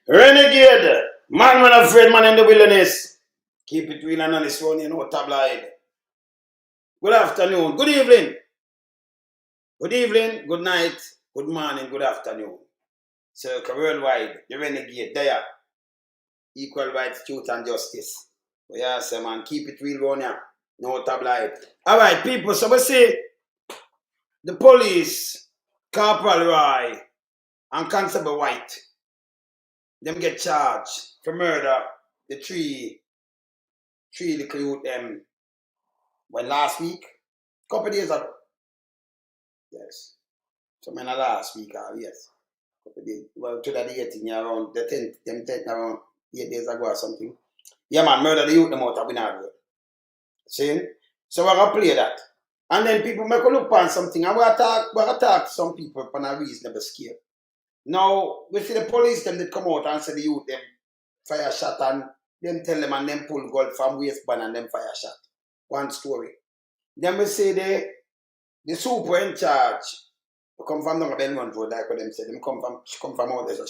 Renegade, man when afraid man in the wilderness. Keep it real and honest, one, you know, tabloid. Good afternoon, good evening. Good evening, good night, good morning, good afternoon. Circle worldwide, the renegade, there. Equal rights, truth and justice. But yeah, say man, keep it real one here. No tabloid. Alright, people, so we see the police, Cpl Roye and Constable White, them get charged for murder. The three little youth well last week, couple days ago. Yes. So man last week, yes. Couple days. Well, to the 18 around the 10th around 8 days ago or something. Yeah man, murder the youth them out of Winard. See? So we're gonna play that. And then people make a look on something and we're gonna talk to some people on a reasonable scale. Now, we see the police them that come out and say the youth them fire shot and them tell them and them pull gold from waistband and them fire shot. One story. Then we say the super in charge come from the Belmont Road, like what them say. Them she come from out there. So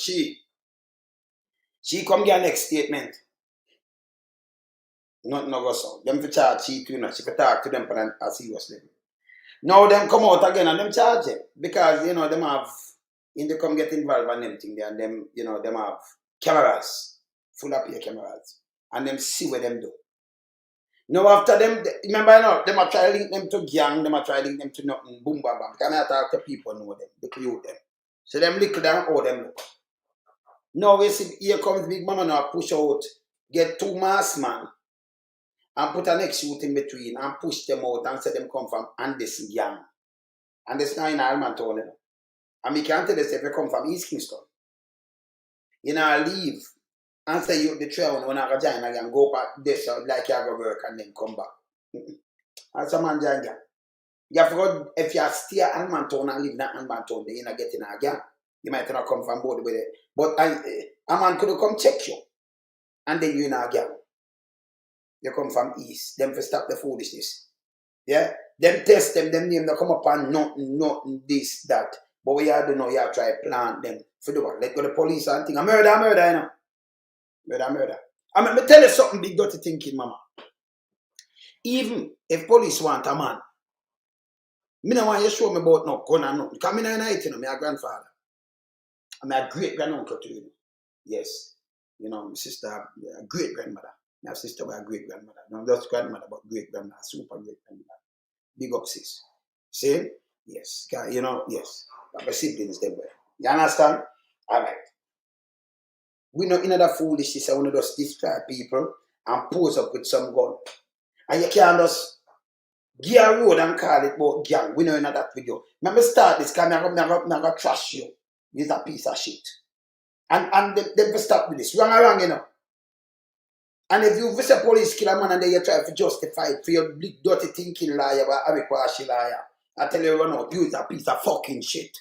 she come get next statement. Nothing no go so. Them for charge she too, she for talk to them for a serious level. Now them come out again and them charge them because you know them have they come get involved in them thing there and them, you know, them have cameras, full up your cameras, and them see what them do. Now after them, remember now, them are trying to link them to gang, them are trying to link them to nothing, boom bam bam. Can I talk to people know them, they clue them. So them look down, all them look. Now we see here comes Big Mama now push out, get two masked man, and put an next shoot in between and push them out and say them come from Anderson gang. And this now in Almanton. And we can't tell us if you come from East Kingston. You know, leave and say you the trail when I go join again, go back this out like you go work and then come back. And some man join again. You have to go, if you stay at Almanton and live in Almanton, then you're not getting again. You might not come from board with it. But a man could come check you. And then you're not again. You come from East. Them for stop the foolishness. Yeah? Them test them name, they come up and nothing, this, that. But we have to know, you have to try to plant them for the what? Let go the police and thing. Murder, you know. Murder. I mean, me tell you something big dirty thinking, mama. Even if police want a man, me don't want you to show me about no gun and nothing. Because me not night, you know, my grandfather. I'm a great granduncle to you. Yes. You know, my sister, a great grandmother. My sister was a great grandmother. Not just grandmother, but great grandmother, super great grandmother. Big up sis. See? Yes. You know, yes. My siblings them way. You understand? Alright. We know another foolishness. I want to just destroy people and pose up with some gun. And you can't just give a road and call it about gang. We know another that video. Remember start this because I'm going to trash you. This is a piece of shit. And they will stop with this. Wrong, you know. And if you visit police kill a man and then you try to justify it for your big dirty thinking liar or Abiquashi liar, I tell you run out, you is a piece of fucking shit.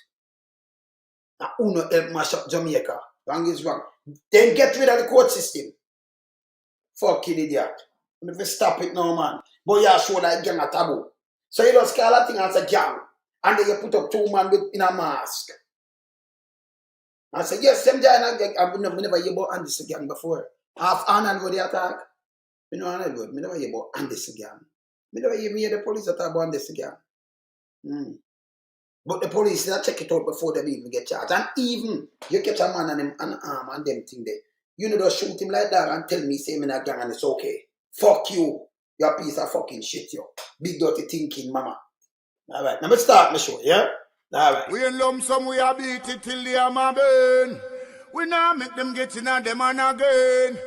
Now, who not help mash up Jamaica? Wrong is wrong. Then get rid of the court system. Fucking idiot. If you stop it now, man. But you show like gang a taboo. So you just call that thing as a gang. And then you put up two men in a mask. I say, yes, them giant gang. I've never heard about Anderson gang before. Half Arnold go the attack. You know Arnold go. I never hear about Anderson gang. I never hear the police attack about Anderson gang. But the police they check it out before they even get charged. And even you catch a man and them an arm and them thing there, you know just shoot him like that and tell me say me in a gang and it's okay. Fuck you. You're a piece of fucking shit, yo. Big dirty thinking, mama. Alright, now let's start my show, yeah? Alright. We in lump sum, we a beat it till the hammer burn. We now make them get in on them and again.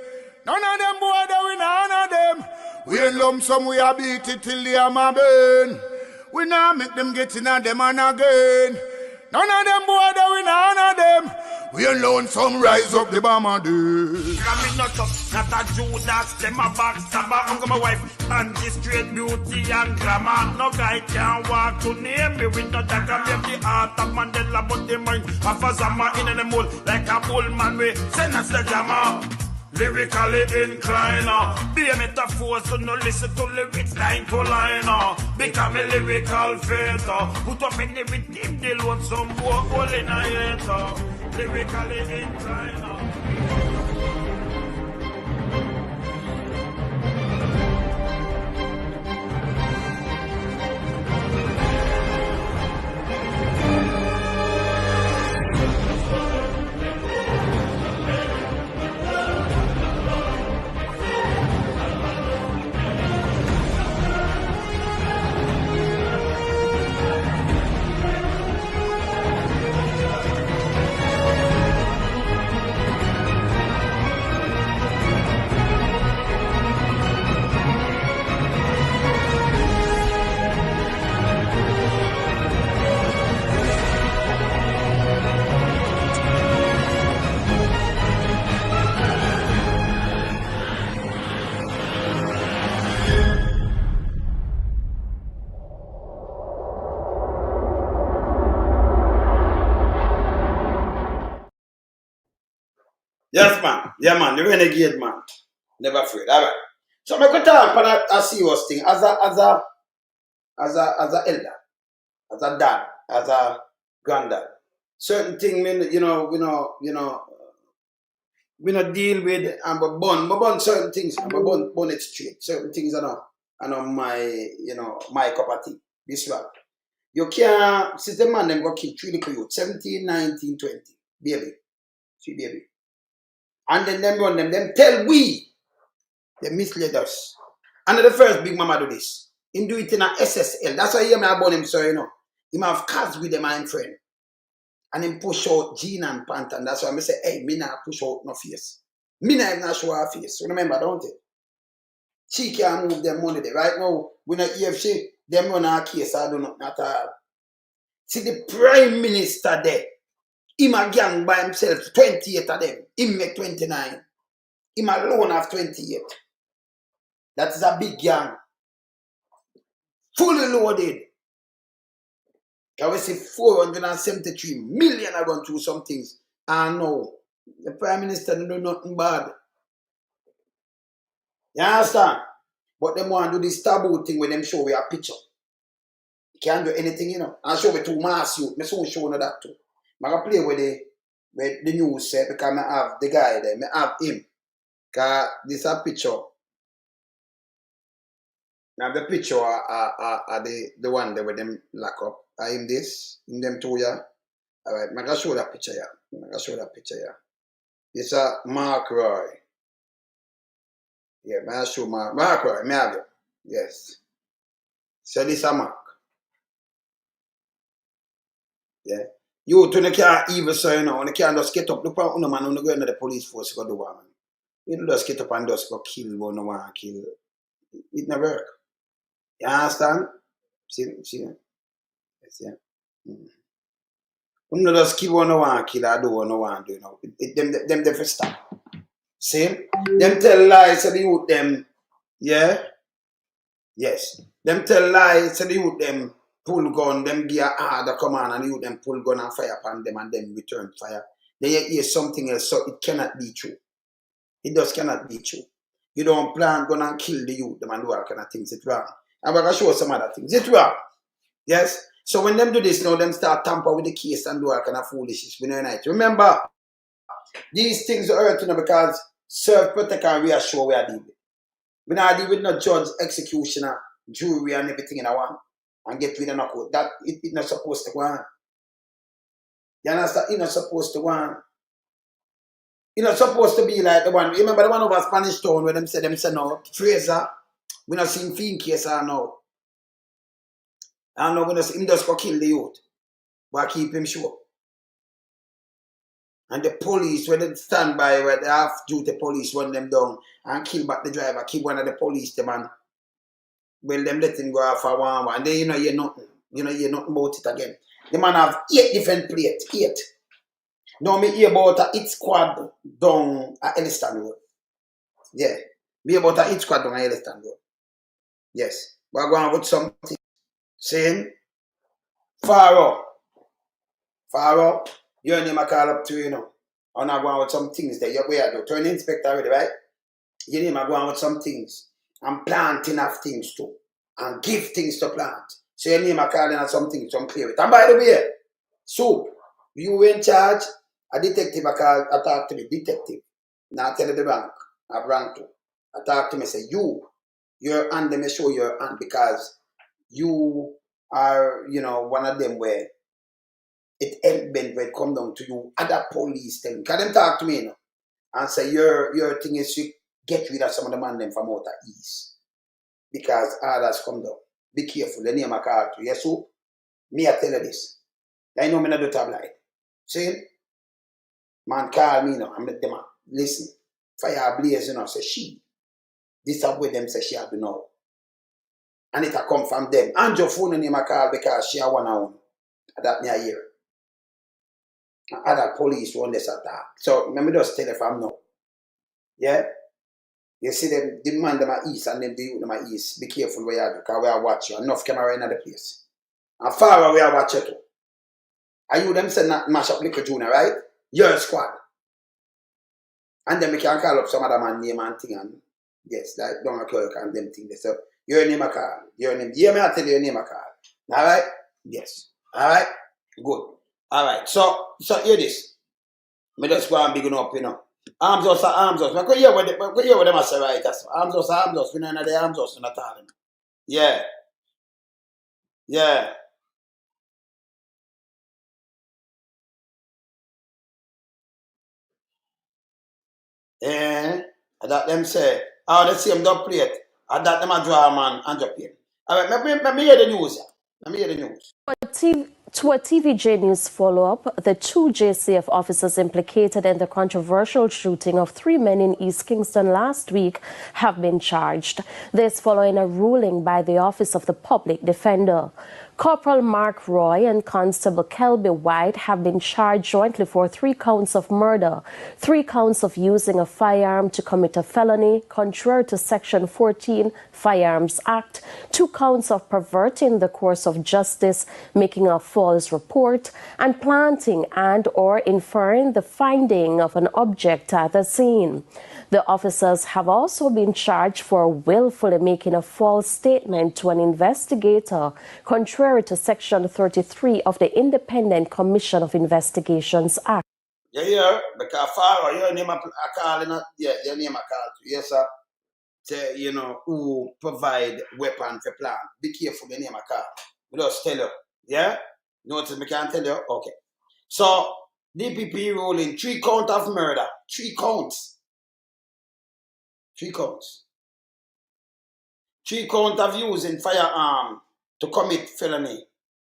None of them boy that we none of them. We in lump sum, we a beat it till the hammer burn. We now make them get in on them and again. None of them boy that we none of them. We alone some rise up the bomber dude. I'm not a Judas, them a backstabber. I'm my wife, and this straight beauty and glamour. No guy can walk to name me with no dagger. Maybe the heart of Mandela, but the mind of a Zama in the mold. Like a bull man, we send us the jammer. Lyrically inclined, be a metaphor, so no listen to lyrics line to line. Become a lyrical fighter, put up in the rhythm, they want some more hole in a hater. Lyrically inclined. Yes, man. Yeah, man. The renegade man. Never afraid. All right. So I could talk about a serious thing as a elder, as a dad, as a granddad. Certain thing, we not deal with and but bun certain things, and bun it straight. Certain things are not my my cup of tea. This one. You can't since the man them got kill 3 little youth, 17, 19, 20. Baby. See baby. And then them run them tell we they misled us. And the first big mama do this. Him do it in a SSL. That's why he may have born him so Him have cards with them and friend. And him push out jean and pant, and that's why I say, hey, me not push out no face. Me not show her face. So remember, don't it? She can't move them money there. Right now, we not EFC, them run our case, I do not at all. See the Prime Minister there. Him a gang by himself, 28 of them. Him make 29. Him alone have 28. That is a big gang. Fully loaded. I will say 473 million are going through some things. And no, the Prime Minister don't do nothing bad. You understand? But them want to do this taboo thing when them show we a picture. You can't do anything, And show me two mass youth. I soon show you that too. I can play with the news say because I have the guy there. I have him. Because this is a picture. Now the picture are the one there with them lock up. I him this, in them two, yeah. Alright, I can show that picture, yeah. I can show that picture, yeah. It's a Mark Roy. Yeah, I show Mark Roy, I have it. Yes. So this is a Mark. Yeah. You to the car evil so when the car just get up, look on man, go into the police force go do one. You don't just get up and just go kill one one kill. It never work. You understand? See? Yeah. You just kill one kill or do one do them they first stop. See? Them tell lies so the youth them, yeah? Yes. Them tell lies so the youth them pull gun, them give a order command and the youth them pull gun and fire upon them and then return fire. They hear something else, so it cannot be true. It just cannot be true. You don't plan gun and kill the youth them and do all kind of things. It's wrong. I'm going to show some other things. It's wrong. Yes? So when them do this now, them start tamper with the case and do all kind of foolishness. We know right. Remember, these things are hurting because serve, protect, and reassure we are dealing with. We not deal with no judge, executioner, jury, and everything in a one. And get rid of no court. That it not supposed to go on. You understand? It's not supposed to go on. It's not supposed to be like the one. Remember the one over Spanish Town where them say no, Fraser, we not seen Fiend case or no. And now we not see him just go kill the youth. But keep him sure. And the police, when they stand by, where the half-duty police run them down and kill back the driver, kill one of the police, the man. Well, them let him go off for one. And then you hear nothing. You hear nothing about it again. The man have 8 different plates. 8. Now me hear about a hit squad down at Elliston Road. Yeah. Me hear about a hit squad down at Elliston Road. Yes. We're going with something. Saying, Faro, your name I call up to and I'm going with some things that you're going to do. Turn inspector already, right? Your name I going with some things. I'm planting of things too. And give things to plant. So your name I calling out some things, some clear it. And by the way, so you in charge, a detective I talk to the detective. Now I tell the bank, I rank to. I talk to me, say, your hand, let me show your hand because you are, one of them where it help bend when it come down to you. Other police tell me, can them talk to me, and say your thing is to get rid of some of the man them from outer east. Because others come down. Be careful, the name I call to you. Yes, so me I tell you this. I know me not do tabloid. See? Man call me now, and make them listen. Fire blaze, say she. This is what them say she have to know. And it a come from them. And your phone name I call because she a one on. That me a hear. And other police run this attack. So let me just tell you if I'm no. Yeah? You see them, the man them are east and them the youth them are east. Be careful where you are because we are watch you. Enough camera in the place. And far away I watch you too. Are you them say not mash up little junior, right? Your squad. And then we can call up some other man name and thing and yes, like Donald Clark and them things. So your name a call. Your name. Yeah, me I tell you your name a call. Alright? Yes. Alright? Good. Alright. So hear this. Me just go and big up, you know. Arms us. I could hear what them say right. Arms us. We know the arms us, not all them. Yeah. Yeah. That them say, oh, the same dub plate. That them a draw man and drop in. Alright, let me hear the news. Let me hear the news. To a TVJ News follow-up, the two JCF officers implicated in the controversial shooting of 3 men in East Kingston last week have been charged. This following a ruling by the Office of the Public Defender. Corporal Mark Roy and Constable Kelby White have been charged jointly for 3 counts of murder, 3 counts of using a firearm to commit a felony, contrary to Section 14 Firearms Act, 2 counts of perverting the course of justice, making a false report, and planting and or inferring the finding of an object at the scene. The officers have also been charged for willfully making a false statement to an investigator, contrary to Section 33 of the Independent Commission of Investigations Act. Yeah, because Pharaoh, your name a call, your name a call. Yes, sir. Say, you know, who provide weapon for plan. Be careful, your name a call. We just tell you. Yeah? Notice me can't tell you? Okay. So, DPP ruling 3 counts of murder. 3 counts. 3 counts. 3 counts of using firearm to commit felony,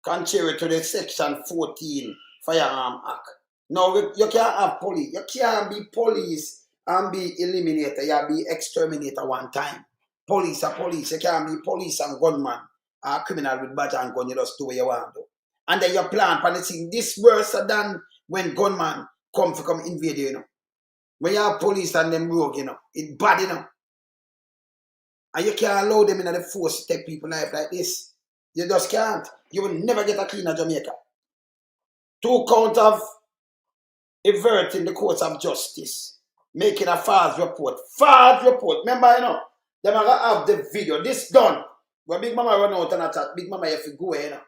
contrary to the Section 14 Firearm Act. Now, you can't have police. You can't be police and be eliminator. You be exterminator one time. Police are police. You can't be police and gunman or criminal with badge and gun. You just do what you want to do. And then you plan for the thing. This worse than when gunman come invade you, you know. When you have police and them rogue, you know, it's bad, you know. And you can't allow them in the force to take people's life like this. You just can't. You will never get a cleaner Jamaica. 2 counts of averting the courts of justice. Making a false report. False report. Remember, you know, them are going to have the video. This done. When Big Mama run out and attack, Big Mama have to go, you know.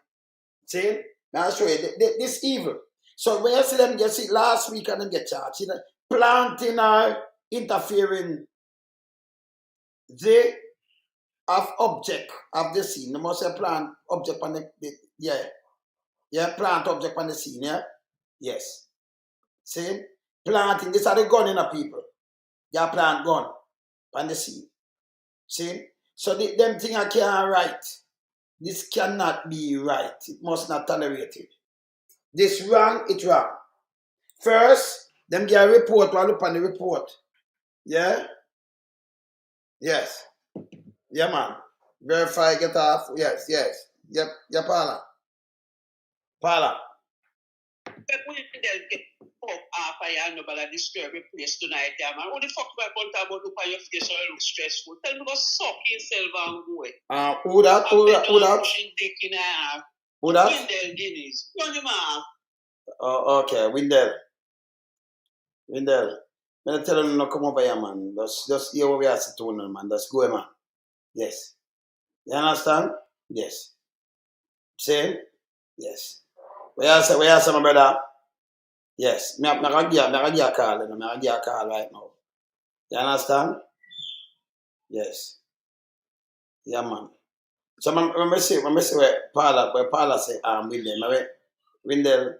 See? Now I'll show you. This evil. So when you see them, you see last week and them get charged. You know, planting or interfering. They of object of the scene. You must say plant object on plant object on the scene, yeah? Yes. See? Planting, these are the gun in the people. You plant gun on the scene. See? So them things I can't write. This cannot be right. It must not tolerate it. This wrong, it's wrong. First, them get a report, we'll look on the report. Yeah? Yes. Yeah, man. Verify, get off. Yes. Yep, Paula. Paula. We didn't get off fire nobody disturb the place tonight, yeah, man. What the fuck do I want about look at your face so it looks stressful? Tell me about suck yourself and go. Who that? Who that? Windell Guinness. Run him off. Oh, okay. Windell. I'm tell him no come over here, man. Just hear what we are saying, man. Just go, man. Yes. You understand? Yes. Same? Yes. Where you say, my brother? Yes. I'm going to give you a call. I'm going to give you a call right now. You understand? Yes. Yeah, man. So, I see where Paula say, Windell,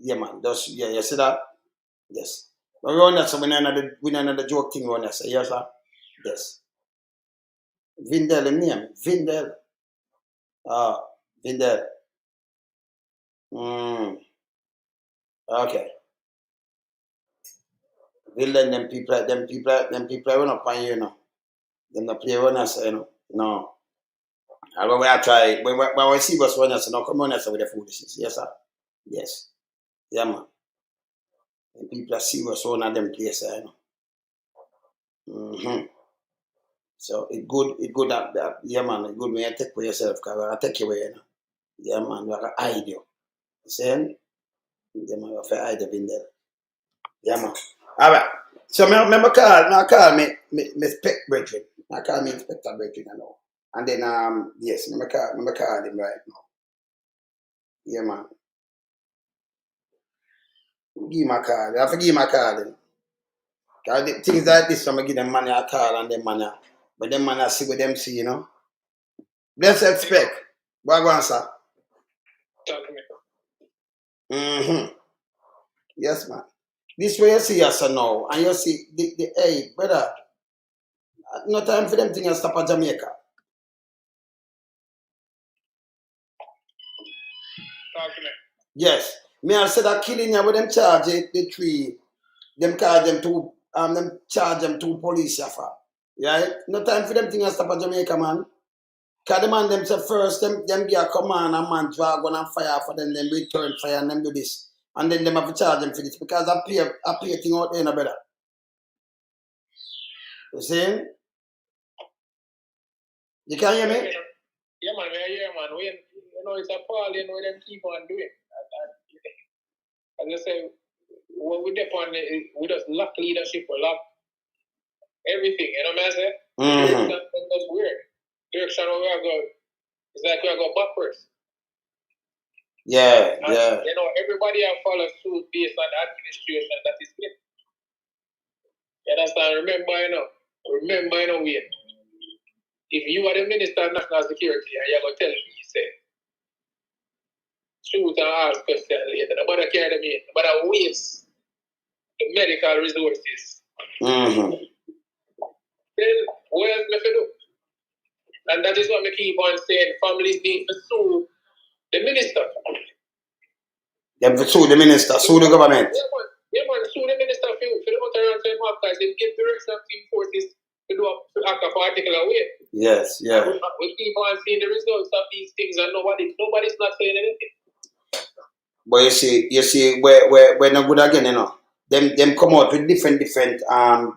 yeah, man. Just, yeah, you see that? Yes. But we run that, so we know another joke thing on that. So, yes, sir? Yes. Windell, the name. Windell. Windell. Okay. Windell, them people run up on you, you know. Them not play runners, you know. No. And when I try, when we see what's runners, no, come on us with the foolishness. Yes, sir. Yes. Yeah, man. And people are serious on them places, you know. So it good that yeah, man, it good when you take for yourself, because I take you away, you know. Yeah, man, we are hide you. You see? Yeah, man, we are hide the Windell. Yeah, man. All right. So I call me spec brethren. I call me Inspector Brethren, I know. And then yes, I call him right now. Yeah, man. Give him a call. I forgive him a call then. Cause things like this, I'm give them money a call and them money. But them money see what them see, you know. Let's expect. What go on, sir? Yes, man. This way you see us now, and you see the hey, brother. No time for them things to stop at Jamaica. Talk to me. Yes. Me I said that killing you with them charge the three, them charge them charge them two police chauffeur. Right? No time for them things to stop at Jamaica, man. Cause the man them say first them get a command and man draw gun and fire for them return fire and them do this. And then them have to charge them for this because I pay thing out there, no better. You see? You can hear me? Yeah, man, I hear, man. You know, it's appalling what them keep on doing. As I say, when we depend on we just lack leadership, we lack everything. You know what I'm saying? That's weird. Direction where we are going, it's like we are going backwards. Yeah, and, yeah. You know, everybody have followed suit based on the administration that is in. You understand? Remember, you know, wait. If you are the Minister of National Security and you're going to tell me, say, shoot and ask questions later, nobody carry them in, nobody waste the medical resources. Then, what else me do? And that is what we keep on saying, families need to sue the minister. Them to sue the minister, sue the government. Yeah, man, sue the minister for the motor and because they give direction to forces to act a particular way. Yes, yeah. We keep on seeing the results of these things and nobody's not saying anything. But you see where no good again, you know. Them come out with different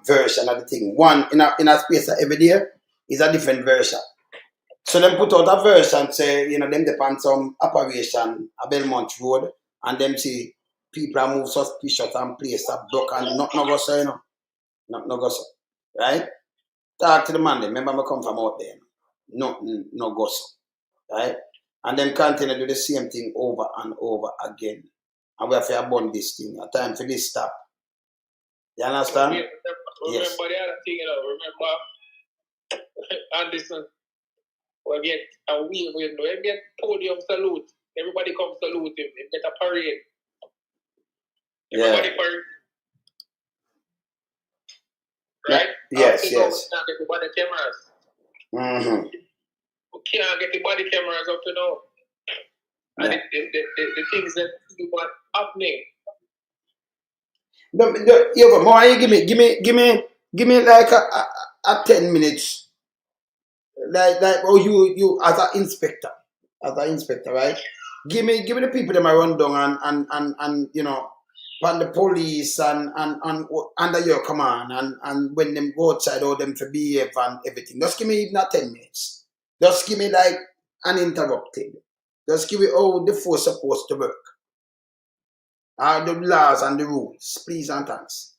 version of the thing. One in a space every day is a different version. So them put out a version say, you know, them depend some operation at Belmont Road and them see people are move suspicious and place are broke and not no go so, you know. Not no go so. Right? Talk to the man, remember me come from out there. No go so. Right? And then continue to do the same thing over and over again. And we have to abandon this thing. A time for this stop. You understand? Remember yes. The other thing, you know, remember Anderson will get a wheel with him get podium salute. Everybody come salute him. He get a parade. Everybody parade. Right? Yes. Can't get the body cameras. We can't get the body cameras up to now. And the things that keep on happening. But more give me like a 10 minutes. Like you as an inspector, right? Give me the people that I run down and you know, on the police and under your command and when them go outside all them to behave and everything. Just give me even 10 minutes. Just give me like uninterrupted. Just give me all the force supposed to work. The laws and the rules, please and thanks.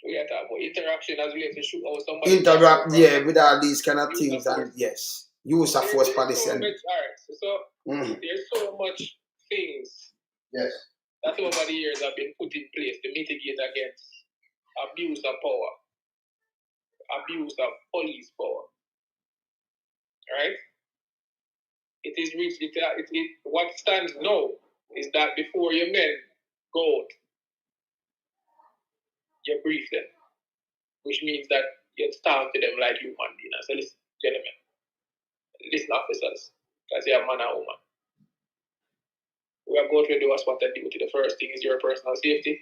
We are talking about interaction as we have to shoot out somebody. Interact, yeah, with all these kind of things and yes, use of force policy. So there's so much things. Yes. That over the years have been put in place to mitigate against abuse of power, abuse of police power. Right? It is reached. What stands now is that before your men go out, you brief them, which means that you talk to them like human beings. So listen, gentlemen, listen, officers, because you're a man and woman. We are going to do a spotted duty. The first thing is your personal safety,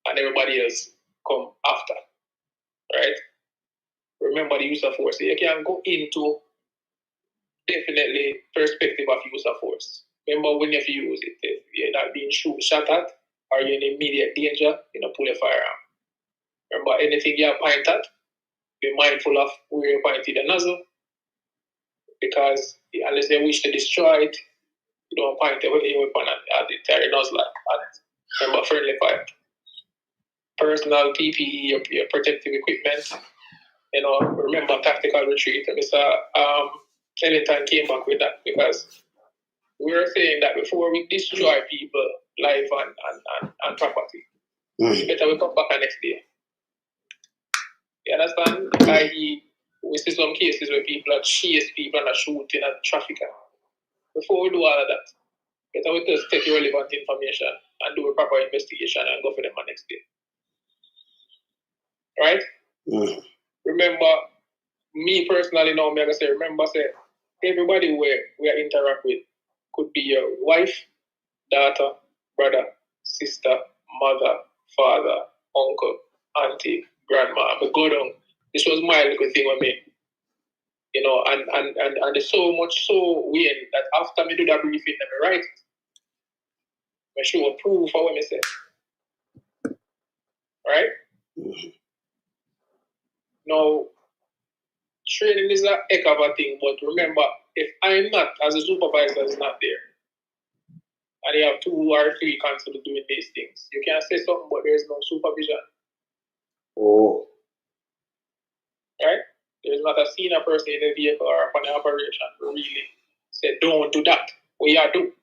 and everybody else come after. Right? Remember the use of force. So you can go into definitely perspective of use of force. Remember when you use it, if you're not being shot at, or you're in immediate danger, you know, pull a firearm. Remember, anything you point at, be mindful of where you pointed the nozzle, because unless they wish to destroy it, you don't point a weapon at the nozzle. Remember, friendly fire. personal PPE, your protective equipment. You know, remember tactical retreat. Mr. Ellington came back with that because we were saying that before we destroy people, life and property, it's better we come back the next day. You understand? We see some cases where people are chase people and are shooting and trafficking. Before we do all of that, better we just take relevant information and do a proper investigation and go for them the next day. Right? Remember, me personally now, I'm going to say, remember, say, everybody we interact with could be your wife, daughter, brother, sister, mother, father, uncle, auntie, grandma. But go down. This was my little thing with me. You know, and there's so much so weird that after me do that briefing, let me write it. I show proof for what I say. Right? Now, training is a heck of a thing, but remember, if I'm not, as a supervisor is not there, and you have 2 or 3 constantly doing these things, you can say something, but there's no supervision. Oh. Right? There's not a senior person in the vehicle or upon the operation who really say, don't do that. What you do?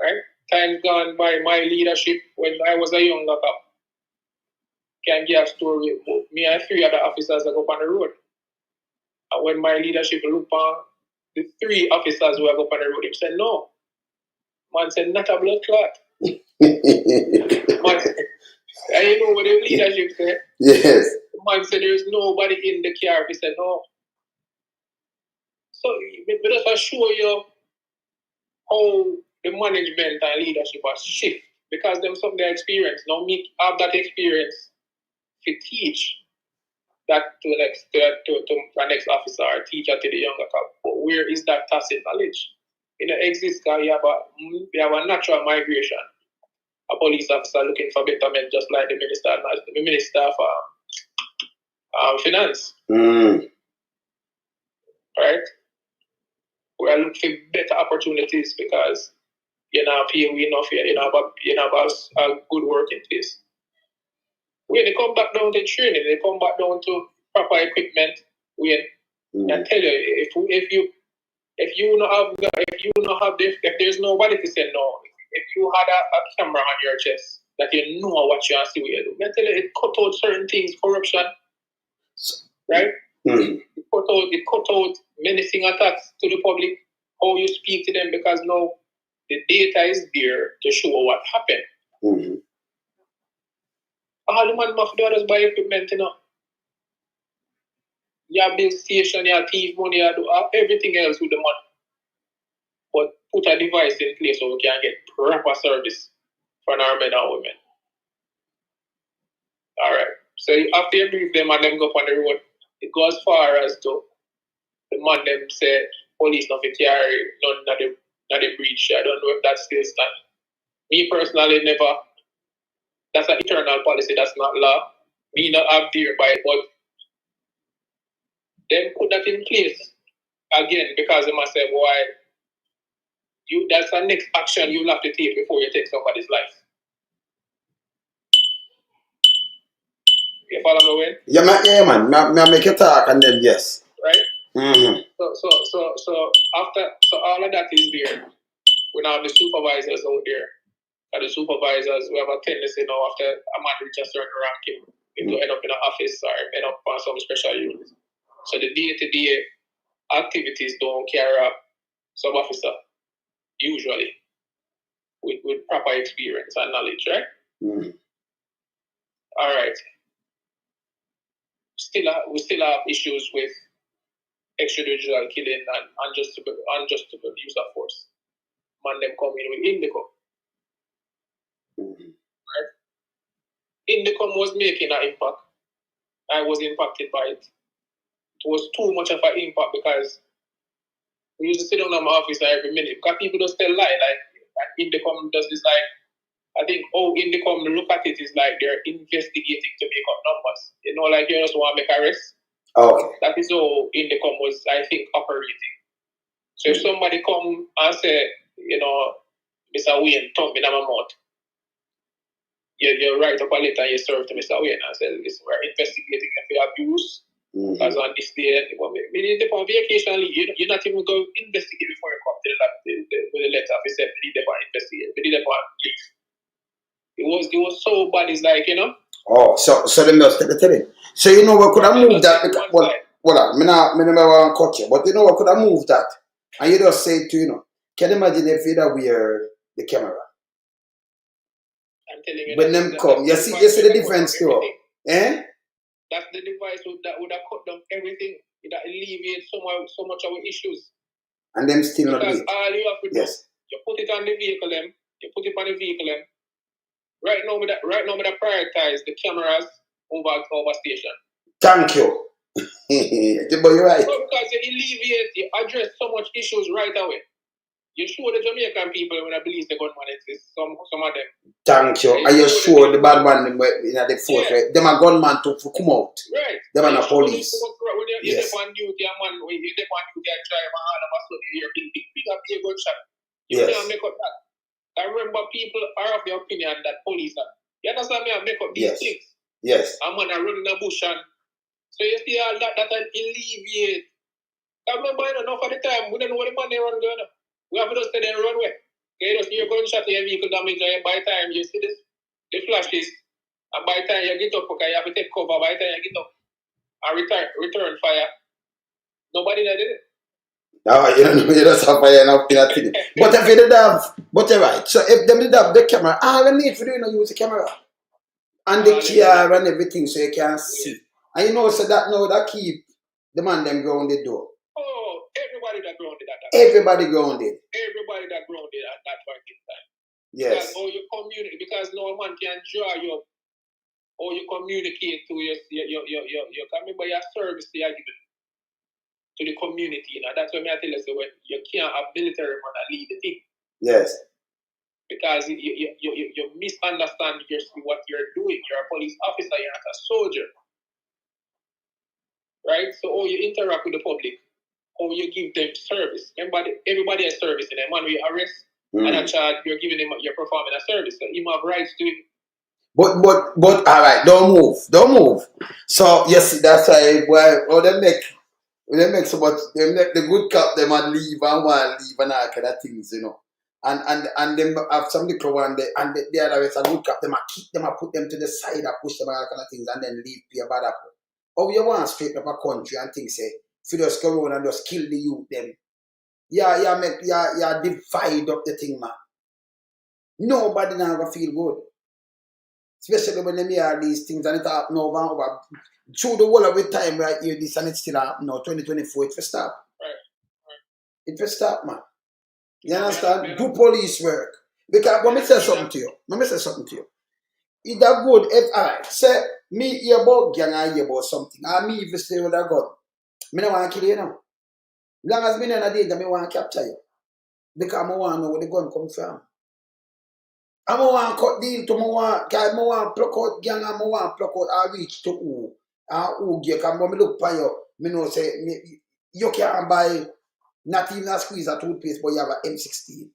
Right? Time's gone by my leadership when I was a younger cop. Can give a story about me and 3 other officers that go up on the road. And when my leadership looked on the 3 officers who are up on the road, he said, no. Man said, not a blood clot. Man said, and you know what the leadership said? Yes. Man said, there's nobody in the car. He said, no. So, we just show you how the management and leadership has shifted. Because them some of their experience. Now, me have that experience to teach that to the next officer or teacher to the younger cop. But where is that tacit knowledge? It exists because you have a natural migration. A police officer looking for betterment, just like the minister of finance. Right? We are looking for better opportunities because you're not paying enough, you have a good working place. When they come back down to training, they come back down to proper equipment. I tell you, if there's nobody to say no, if you had a camera on your chest that you know what you are see what you do, I tell you, it cut out certain things, corruption, right? It cut out menacing attacks to the public, how you speak to them, because now the data is there to show what happened. All the man must do is buy equipment, you know. You have build station, you have thief money, you do everything else with the money. But put a device in place so we can get proper service for our men and women. Alright. So after you brief them and them go up on the road, it goes as far as to the man them say police not carry none of the breach. I don't know if that still stands. Me personally never. That's an eternal policy, that's not law. Me not have dear by it, but them put that in place again because they must say, why that's the next action you'll have to take before you take somebody's life. You follow me, Wayne? Yeah, man. I make you talk and then yes. Right? So all of that is there. We now have the supervisors out there. And the supervisors, we have a tendency now after a man reaches a certain ranking to end up in an office or end up on some special unit. So the day-to-day activities don't carry a sub-officer, usually, with proper experience and knowledge, right? All right. We still have issues with extrajudicial killing and unjustifiable use of force. Man, them come in with Indicom. Right? Indicom was making an impact. I was impacted by it. It was too much of an impact because we used to sit down in my office every minute. Because people just tell lie. Like Indicom does this, like, I think Indicom look at it is like they're investigating to make up numbers. You know, like you just want to make arrests. Okay. That is how Indicom was, I think, operating. So if somebody come and say, you know, Mr. Wayne, thumb in my mouth, you write up a letter and you serve to Mr. Wayne and say, listen, we're investigating for abuse. Because on this day, we need to on vacation leave. You're not even going to investigate before you come to the letter. We said we need to investigate. We need to leave. It was so bad. It's like, you know. Oh, so let me just tell you. So you know what could have moved that? Because, well, I never want to cut you, but you know what could have moved that? And you just say to, you know, can you imagine if you wear the camera? I'm telling you. When them come, you see the difference too. Eh? That's the device that would have cut down everything. It would alleviate so much of our issues. And them still not do it. All you have to do, you put it on the vehicle, you put it on the vehicle. Right now, we prioritize the cameras over station. Thank you. But you're right. No, because you address so much issues right away. You show the Jamaican people when I believe the gunman exists, some of them. Thank you. Are you sure the bad man in the force, right? Them a gunman to come out. Right. Them are the police. When you're on duty, man, when you're on duty and drive and all of a sudden you hear big up your gunshot. You can't make up that. I remember people are of the opinion that police are. You understand me? I make up these things. Yes. I'm gonna run in the bush and so you see all that will alleviate. I remember enough of the time we don't know what the man they run going. We have to stay there and run away. Okay, just you're going to shut your vehicle damage and by the time you see this, the flashes, and by the time you get up, okay, you have to take cover. By the time you get up and return fire, nobody did it. No, you don't know, you don't have fire enough in that thing. But if you did have, but you're right. So if them did have the camera, all the need for doing is use the camera. And the car and everything so you can see. And you know, so that now that keep the man them grounded though. Oh, everybody that grounded at that time. Everybody grounded. Everybody that grounded at that point in time. Yes. Because you communicate, because no man can draw you up, or you communicate to your remember your service you are giving to the community. You know, that's what I tell you, so when you can't have military man and lead the thing. Yes. Because you misunderstand what you're doing. You're a police officer, you're not a soldier. Right? So how you interact with the public, how you give them service. Remember, everybody has service in them. Man, we arrest and a charge, you're giving him, you're performing a service. So you have rights to it. But all right, don't move. So yes, that's why they make so much. They make the good cop them and leave and want to leave and all kind of things, you know. And them have some little one there, and the other is a good cop them and keep them and put them to the side and push them and all kind of things and then leave pay a bad apple. Or you want to straighten up a country and things say, if you just go around and just kill the youth them. Yeah, divide up the thing, man. Nobody now gonna feel good. Especially when they hear these things and it happen over and over. Through the whole of the time right here, this and it still happen now, 2024, it will stop. Right. It will stop, man. You understand? Do police work. Because let me say something to you. It's that good if say me hear about gang I hear about something. And me if you stay with a gun. Me don't want to kill you now. Long as me in a danger, me want to capture you. Because I want to know where the gun comes from. I want to cut deal to I want to pluck out gang and I want to pluck out I reach to who. And who give because when me look for you, me know say you can't buy not even a squeeze of toothpaste, but you have an M16.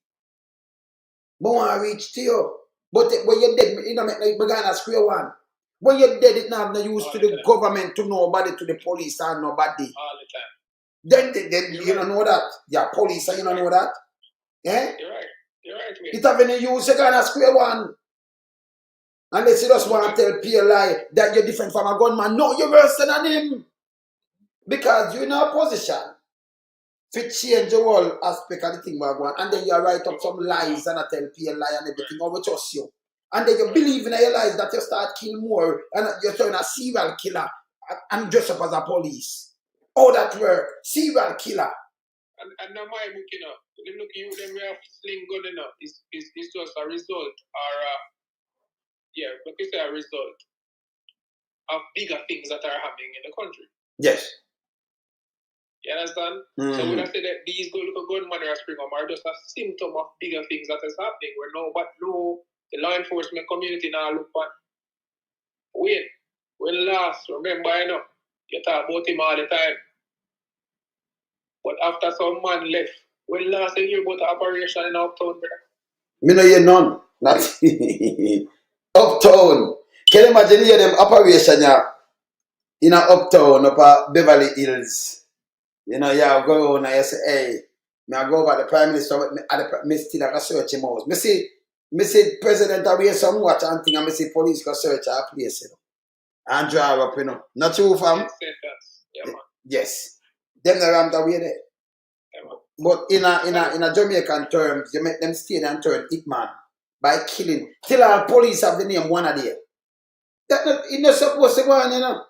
But I want to reach to you. But when you're dead, you know, like began a square one. When you're dead, it not have no use to the government, to nobody, to the police, and nobody. All the time. Then you don't know that. Yeah, police, and you don't know that. Eh? You're right. It have any use, you can square one. Unless you just want to tell PLI that you're different from a gunman. No, you're worse than him. Because you're in a position to change the whole aspect of the thing we're going. And then you write up some lies and I tell PLI and everything, or we trust you. And then you believe in your lies that you start killing more and you're showing a serial killer and dress up as a police. All that work, serial killer. And now my book, you know, look you them we have sling gun enough. It's just a result or but it's a result of bigger things that are happening in the country. Yes. You understand? So when I say that these little gunmen are spring up are just a symptom of bigger things that is happening where the law enforcement community now look back. Wait, when last, remember I know, you talk about him all the time. But after some man left, when last you hear about the operation in Uptown, brother? Me no hear none. Not Uptown. Can you imagine here them operation in a uptown up at Beverly Hills? You know, yeah, go on and you say, hey, me I go over the Prime Minister, me still have a search him out. Me see President away some watch and thing, and me see police go search our place, you know. And drive up, you know. Not true, fam? Yeah, man. Yes. Them the rammed away there. Yeah, man. But in a Jamaican terms, you make them stay and turn hitman by killing. Till our police have the name one a day. It's not supposed to go on, you know.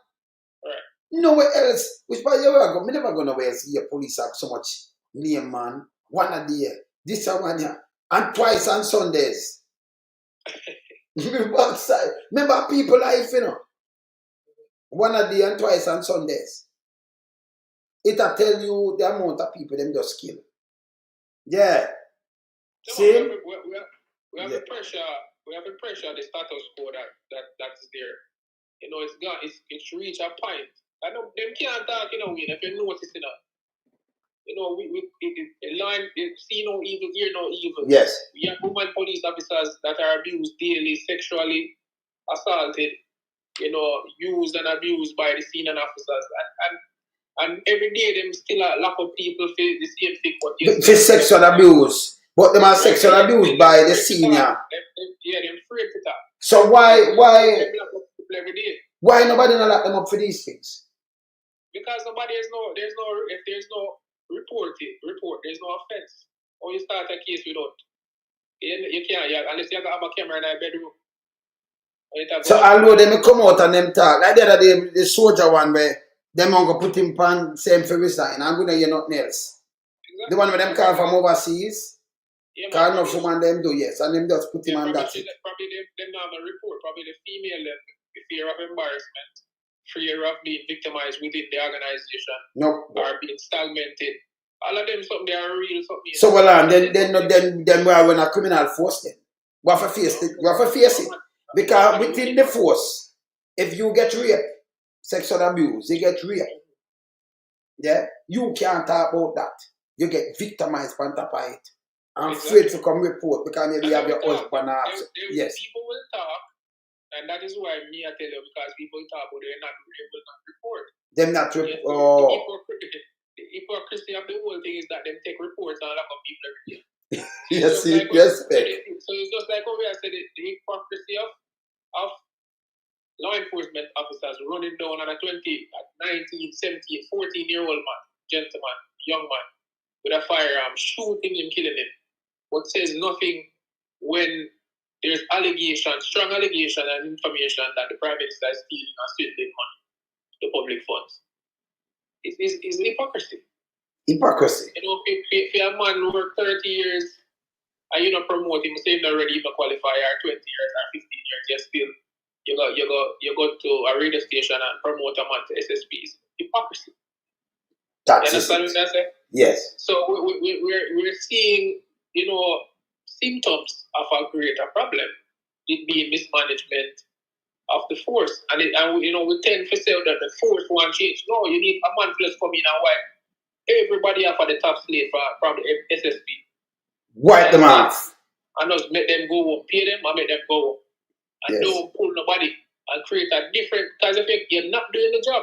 Right. Nowhere else. Which by the way, I never go nowhere else. Your police have so much name, man. One a day. This one here. And twice on Sundays. Remember people life, you know. One a day and twice on Sundays. It'll tell you the amount of people them just kill. Yeah. See? We have the pressure. We have the pressure. The status quo that's there. You know, it's gone. It's reached a point. I know them can't talk. You know, if you notice it. You know, the line, see no evil, hear no evil. Yes. We have women police officers that are abused daily, sexually assaulted, you know, used and abused by the senior officers. And every day them still a lot of people feel the same thing. But for sexual abuse. But them are sexual abuse by the senior. They're afraid to talk. So why every day? Why nobody not lock them up for these things? Because if there's no report, there's no offense. Or you start a case without. You can't, unless you have a camera in a bedroom. So although them come out and them talk, like the other day, the soldier one where them going to put him on same for resign, I'm going to hear nothing else. Exactly. The one where them call from overseas, call no woman them do, yes, and them just put him on that. Probably them have a report, probably the female, the fear of embarrassment, fear of being victimized within the organization, or being stagnated. All of them something they are real something. So well then we are when a criminal force then. We have to face it. We have to face it. Because within the force, if you get raped, sexual abuse, you get raped. Yeah? You can't talk about that. You get victimized on top of it. I'm afraid to come report because maybe you have your husband or yes. People will talk, and that is why me I tell you, because people talk but they're not able to report. They're not report. The hypocrisy of the whole thing is that they take reports on a lot of people every day. Yes, so it's just like over here, I said the hypocrisy of law enforcement officers running down on a 19, 17, 14-year-old man, gentleman, young man, with a firearm, shooting him, killing him, but says nothing when there's strong allegation and information that the Prime Minister is stealing and swindling money, the public funds. It's hypocrisy. Hypocrisy. You know, if a man who worked 30 years and you not promote him, say not already even qualify or 20 years or 15 years, just still you go to a radio station and promote a man to SSPs. Hypocrisy. That's you understand what I say? Yes. So we're seeing, you know, symptoms of a greater problem. It being mismanagement of the force. And you know, we tend to say that the force won't change. No, you need a man plus come in and wipe everybody off at the top slave from the SSP. Wipe them off. And just make them go home, pay them and make them go home. And don't pull nobody and create a different, because if you're not doing the job.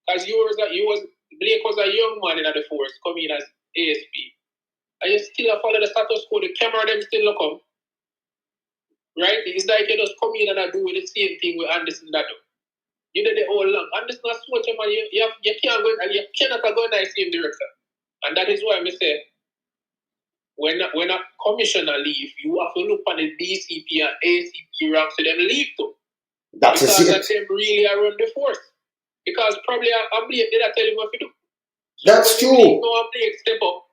Because Blake was a young man in the force coming as ASP. And you still follow the status quo, the camera them still look come. Right? It's like you just come in and do the same thing with Anderson that do. You did it all along. Anderson is such a man, you cannot go in the same direction. And that is why I say, when a commissioner leave, you have to look on the DCP and ACP ranks so them leave too. Because that them really are run the force. Because probably a Blake did tell him what to do. That's true. Blake know a Blake step up.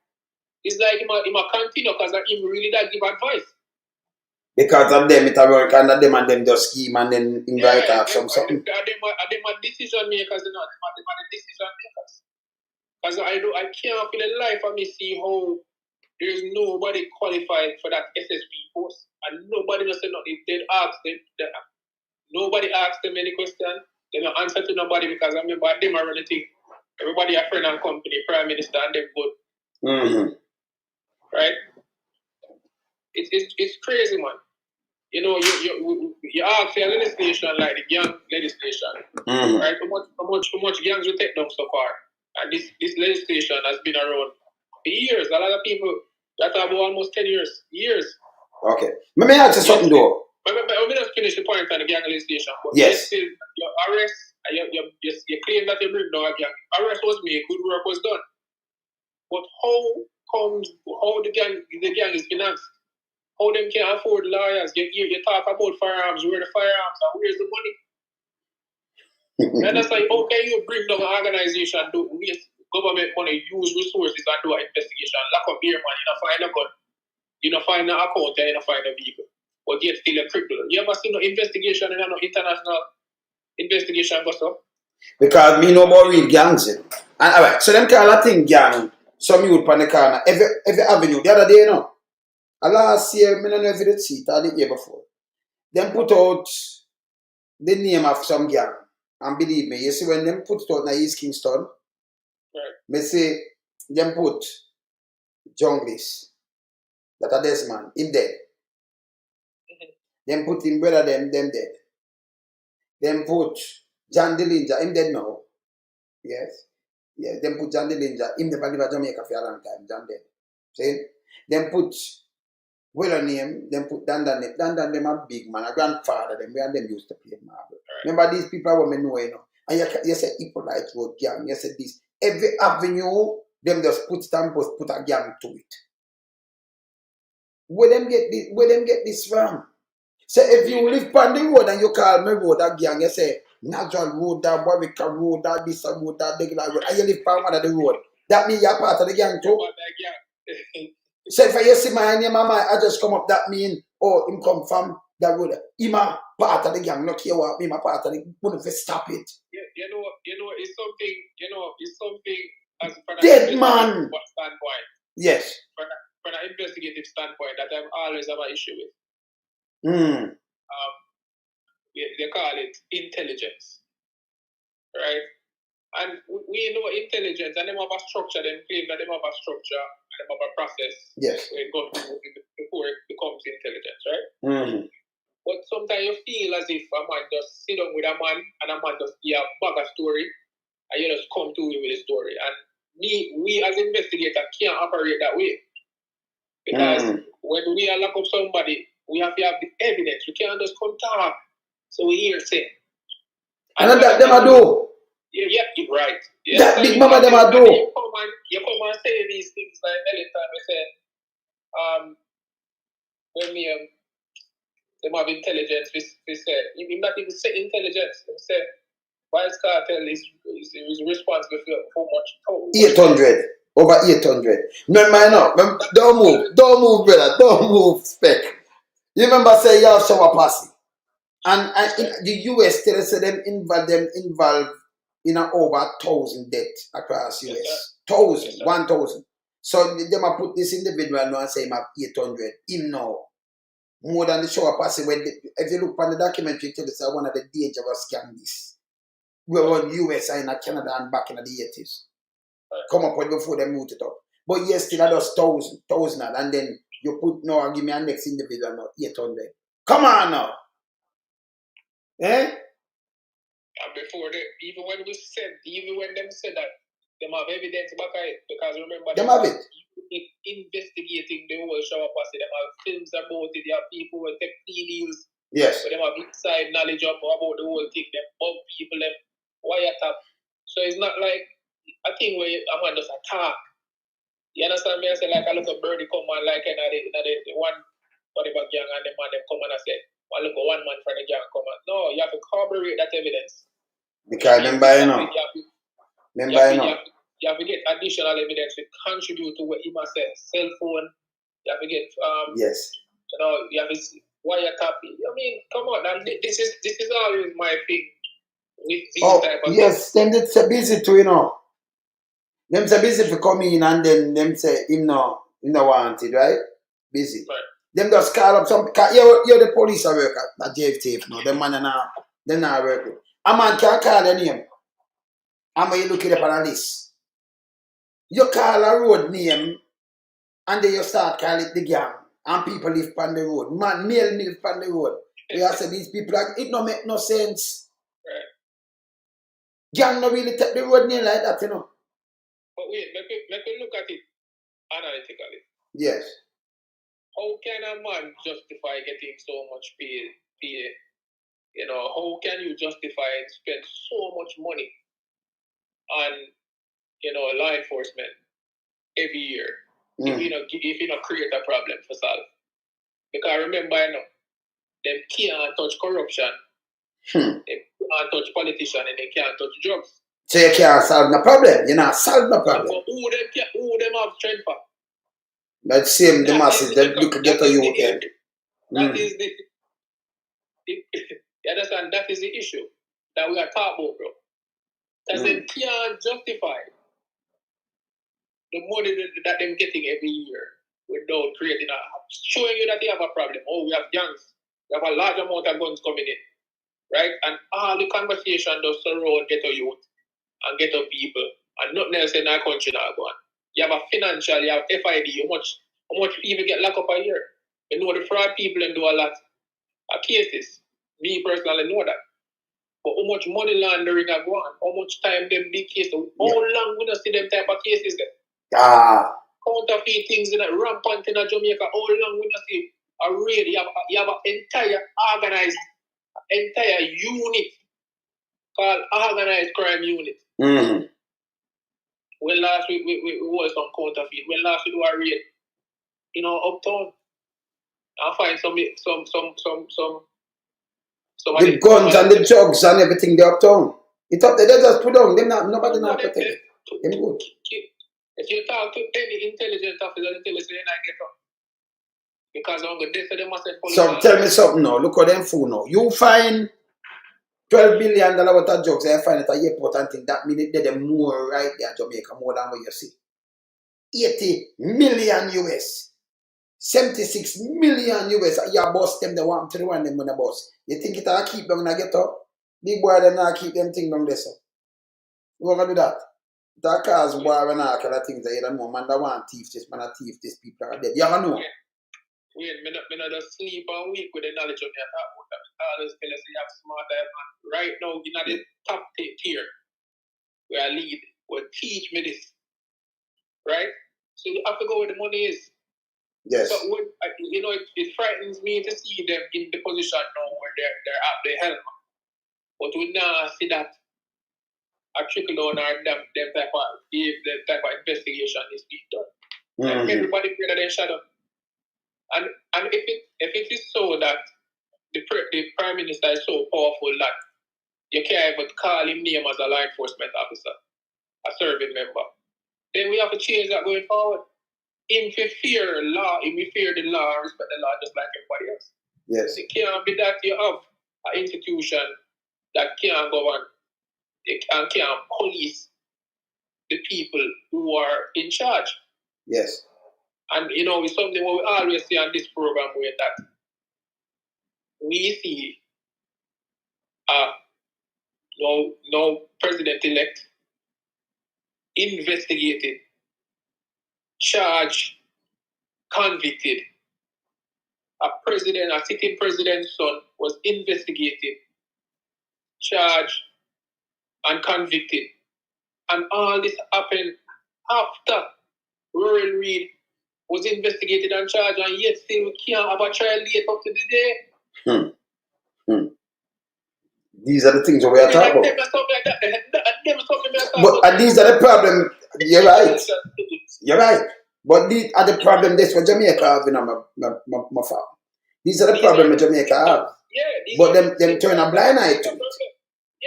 It's like he might continue because him really that give advice. Because of them it work and them and them just scheme and then invite out something. Are them decision makers, you know? Them are the decision makers. Because I can't for the life of me see how there's nobody qualified for that SSP post. And nobody knows nothing. They ask them, nobody asks them any question. They don't answer to nobody because I remember them are running thing. Everybody a friend and company, Prime Minister and them good. Mm-hmm. Right? It's crazy, man. you know, you ask for legislation like the gang legislation, right? How much gangs we take down so far? And this legislation has been around for years. A lot of people that have almost 10 years. Okay. Let me ask you something though. Let me just finish the point on the gang legislation. But yes. Still, your arrest, you claim that you bring down a gang. Arrest was made, good work was done. But how the gang is financed? How them can afford lawyers? You talk about firearms, where the firearms are, where's the money? And that's like, how can you bring down an organization, do waste government money, use resources and do an investigation, lock up beer man, you don't find a gun, you don't find an account, and you don't find a vehicle. But yet still a cripple. You ever seen no investigation in no international investigation goes up? Because me know about real gangs. And alright, so them call a thing gang, some youth on the corner, every avenue. The other day, you know. Last year, I don't know if you did see it or the year before. Them put out the name of some gang. And believe me, you see when them put it out in East Kingston, right. Me say them put Junglies, that are this man, him dead. Them put him brother them dead. Them put John Dillinger, him dead now. Yes. Yeah, them put John Dillinger, him never live at Jamaica for a long time, John dead. See? Them put name, them put Dandan name. Dandan them a big man, a grandfather them, and them used to play marble. Right. Remember these people are women know, you know. And you said Hippolyte Road gang, you said this. Every avenue, them just put a gang to it. Where them get this from? So if you live on the road and you call me road a gang, you say Natural Road, that Warwick Road, that this road, that regular road, and you live on one of the road. That means you're part of the gang too. So if you see my name, I just come up, that mean, oh, him come from that road. Him a part of the gang, not care what, him a part of the gang. Wouldn't stop it. You know, it's something as from dead man standpoint. Yes. From an investigative standpoint that I always have an issue with. They call it intelligence, right? And we know intelligence, and them have a structure. Them claim that them have a structure and them have a process. Yes. Where it goes before it becomes intelligence, right? But sometimes you feel as if a man just sit down with a man and a man just give a bag of story, and you just come to him with a story. And we as investigators can't operate that way. Because when we are lock up somebody, we have to have the evidence. We can't just come talk. So we hear say. And that them a do. Yeah, you're right. Yeah, that big mama them a do. You come and say these things like every time we say, when we them have intelligence, we say, even not even say intelligence, we say Vice Cartel is responsible for how much? 800. Over 800. Remember, don't move, brother. Don't move, spec. You remember say you have shower posse. And in the US tell us them involved in over 1,000 deaths across US. Yes, 1,000, 1,000. So them a put this individual now and say him have 800. Him now. More than the shower posse. If you look on the documentary, it tells us one of the dangerous scams. We were in US and in Canada and back in the 80s. Come up with before they moved it up. But yes, still at us 1,000, and then you put no, give me a next individual now, 800. Come on now. Eh? And before even when them said that, them have evidence back at it, because remember them have it. Investigating the whole shower posse, them have films about it, they have people who take plea deals. Yes. But them have inside knowledge about the whole thing, them bug people, them wiretap. So it's not like a thing where a man just attack. You understand me? I say like I look at birdie come on like the one whatever gang and the man them come on and say, well look at one man from the gang come on. No, you have to corroborate that evidence. Because remember you know. You have to get additional evidence to contribute to what Ima said. Cell phone, you have to get yes. You know, you have to wiretap. I mean, come on, and this is always my thing with this type of yes, them it's a busy too, you know. Them say busy to come in and then them say him no wanted, right? Busy. Right. Them just call up some you're the police are work at JFT no, them man they're not working. A man can't call their name. And when you look it up on a list. You call a road name and then you start calling it the gang. and people live on the road. Man, male live on the road. We are saying these people, it don't make no sense. Right. Gang no really take the road near like that, you know. But wait, let me look at it analytically. Yes. How can a man justify getting so much pay? You know, how can you justify and spend so much money on, you know, law enforcement every year if you not create a problem for solve? Because remember, you know, them can't touch corruption, they can't touch politicians, and they can't touch drugs. So you can't solve no problem. You not solve no problem. But who them have strength for? That same the masses that you could get to you end. That is the you understand? That is the issue that we are talking about, bro. Because they can't justify the money that they're getting every year without creating showing you that they have a problem. Oh, we have gangs. We have a large amount of guns coming in. Right? And all the conversation does surround ghetto youth and ghetto people and nothing else in our country now go on. You have a financial, you have FID, how much people get locked up a year. You know the fraud people and do a lot of cases. Me personally know that. But how much money laundering are going on? How much time them big cases? How long we don't see them type of cases there? Counterfeit things in a rampant in Jamaica. How long we don't see a raid? You have an entire organized, entire unit called organized crime unit. When last we was on counterfeit. When last we do a raid, you know, uptown, I find some the guns and the drugs and everything they uptown. It's up there, they just put down. Nobody not protect it. Them good. If you talk to any intelligent officer, they tell you say I get up. Because I'm going to say they must have police. So tell me something now. Look at them fool now. You find $12 billion worth of drugs and find it at airport and think that means they're more right there in Jamaica, more than what you see. 80 million US. 76 million US. You boss them, they want to the one them when the boss. You think it'll keep them when I get up? Big boy, them not keep them thing down there, so. You gonna do that? That cause war and all kind of things that you don't know. Man, that want thief this, man, a thief this, people are dead. You don't know. Wait, me not just sleep all week with the knowledge of me. I talk about that. I always tell us you have smart man. Right now, you're not the top tier where I lead will teach me this. Right? So you have to go where the money is. Yes. So when, you know, it frightens me to see them in the position now where they're at the helm. But we now see that a trickle down or them type of investigation is being done. And everybody fear that they shut up. And if it is so that the Prime Minister is so powerful that you can't even call him name as a law enforcement officer, a serving member, then we have to change that going forward. If we fear law, if we fear the law, respect the law just like everybody else. Yes. It can't be that you have an institution that can't govern, it can't police the people who are in charge. Yes. And you know, it's something what we always see on this program where that we see no president-elect investigated, charged, convicted. A sitting president's son was investigated, charged, and convicted. And all this happened after Royal Reid was investigated and charged, and yet still we can't have a trial date up to the day. These are the things that we are talking about. But these are the problem. You're right. You're right. But these are the problem. That's what Jamaica have in my farm. These are the problem that Jamaica have. Yeah. But them turn a blind eye to it.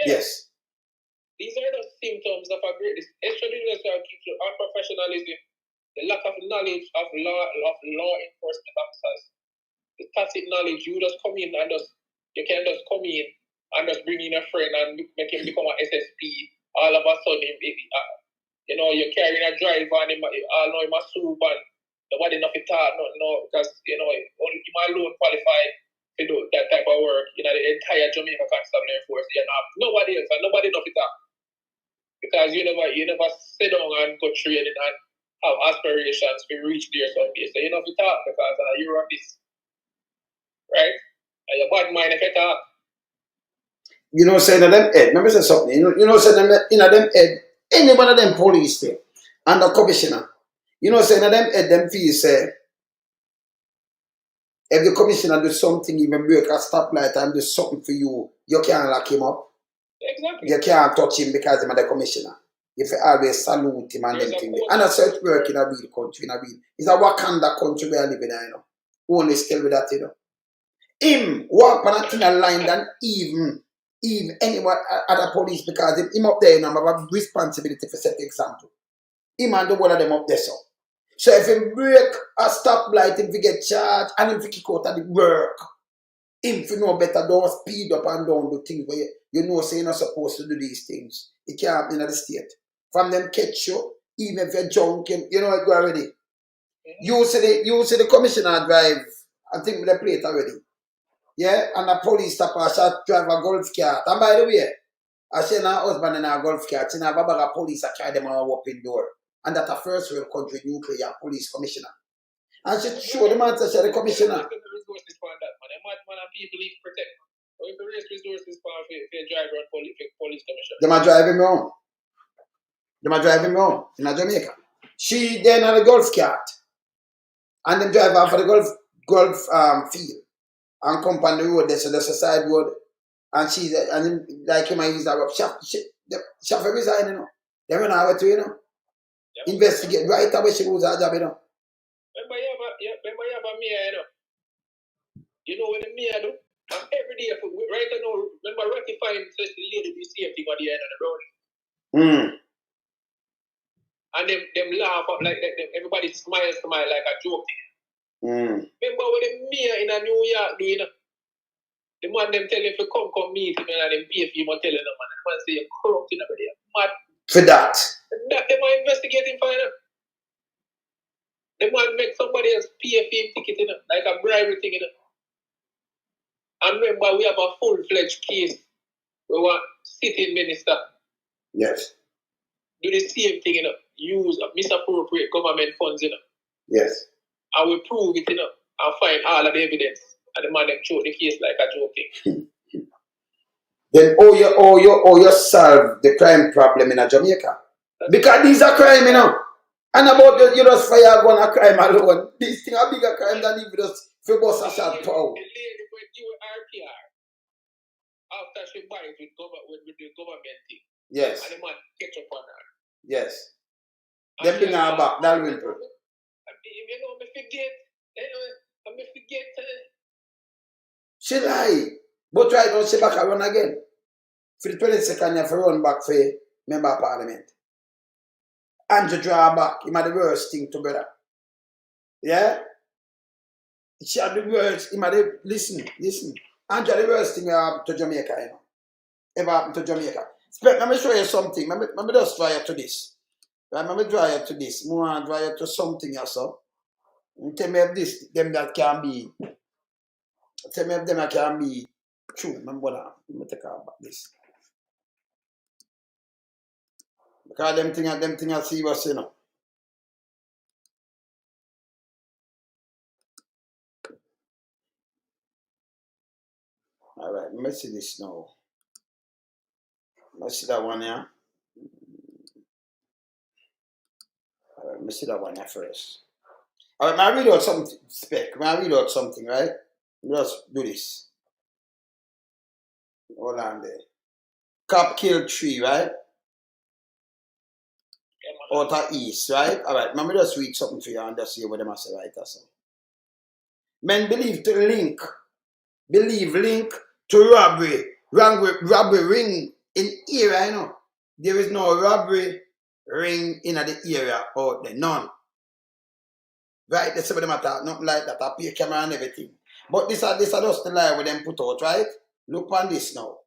Yes. These are the symptoms of a great, especially our professionalism, the lack of knowledge of law enforcement officers, the tacit knowledge. You just come in and you can just come in and just bring in a friend and make him become an SSP. All of a sudden, you know, you're carrying a driver and all know him a soup and nobody enough to talk, because you know only him alone qualified to do that type of work. You know, the entire Jamaica Constabulary Force, you know, nobody else and nobody enough to talk. Because you never sit down and go training and have aspirations to reach there someday. So you know if you talk because you're on this. Right? And your bad mind if you talk. You know, say that them head. Let me say something. You know, say them in them head. Any one of them police there and the commissioner. You know, say that them head them feel say if the commissioner do something, even break a stoplight and do something for you, you can't lock him up. Exactly. You can't touch him because he's the commissioner. If you always salute him and them things. And that's how it work in a real country. It's a Wakanda country where I live in, you know. Only still with that, you know. Him walk on a thinner line than even anyone other police because him up there, you know, have a responsibility for set example. Him and the one of them up there, so. So if he break a stoplight, if he get charged, and if he kick out of the work, if you know better, don't speed up and don't do things where you know say you're not supposed to do these things. It can't be in the state. From them catch you, even if you're drunk, you know it go already. You see the commissioner drive, I think with the plate already. Yeah, and the police stop and shot drive a golf cart. And by the way, I say now husband in a golf cart, you know, a bag of police that carry them on a open door. And that's a first world country nuclear police commissioner. And she show the man to say the commissioner. They might drive him home. They might drive him home in Jamaica. She then on the golf cart. And them drive off for the golf field. And come on the road, there's a side road. And she's and like him, I use that rope. Chef resign, you know. They run out to, you know. Yep. Investigate right away she goes her job, you know. Remember you have a mayor, you know. You know what the mayor do? And every day, right now, remember rectifying says the lady be safety at the end of the road. And them laugh up like that, everybody smile like a joke. Remember when the mayor in New York do, you know? The man them tell him to come meet him and them pay for him and tell him, man, the man say you're corrupt in everybody. Mad. For that. That they might investigate him for you. The man make somebody else pay for him ticket, you know, like a bribery thing, you know. And remember, we have a full-fledged case. We want sitting minister. Yes. Do the same thing, you know. Use misappropriate government funds, you know. Yes. And we prove it, you know, and find all of the evidence. And the man them show the case like a joke thing. Then you solve the crime problem in Jamaica. Because these are crime, you know. And about you just fire gun a crime alone. These things are bigger crime than even just for bus a shot power. The lady went to RPR after she married with the government thing. Yes. And the man catch up on her. Yes. Them bring her back, that will improve. You know, I forget. I forget. She lie. But right now she back and run again. For the 22nd you have to run back for member of parliament. And you draw back. Him had the worst thing to brother. Yeah? She had the worst. Him had the listen. And the worst thing happened to Jamaica, you know. Ever happened to Jamaica. Let me show you something. Let me just draw you to this. Let me draw you to this. I want to draw you to something also. Tell me if this, them that can be. Tell me if them that can be true. Remember that. Let me take about this. Because them thing I see what's, you know. Alright, let me see this now. Let's see that one here. Alright, let me see that one here first. Alright, I read out something, I read out something, right? Let's do this. Hold on there. Cop killed 3, right? Out of East, right? Alright, let me just read something for you and just see what they must say right also. Men believe link to robbery ring in area, you know. There is no robbery ring in the area out there, none. Right, that's what they matter, nothing like that, I pay camera and everything. But this are just the lie with them put out, right? Look on this now.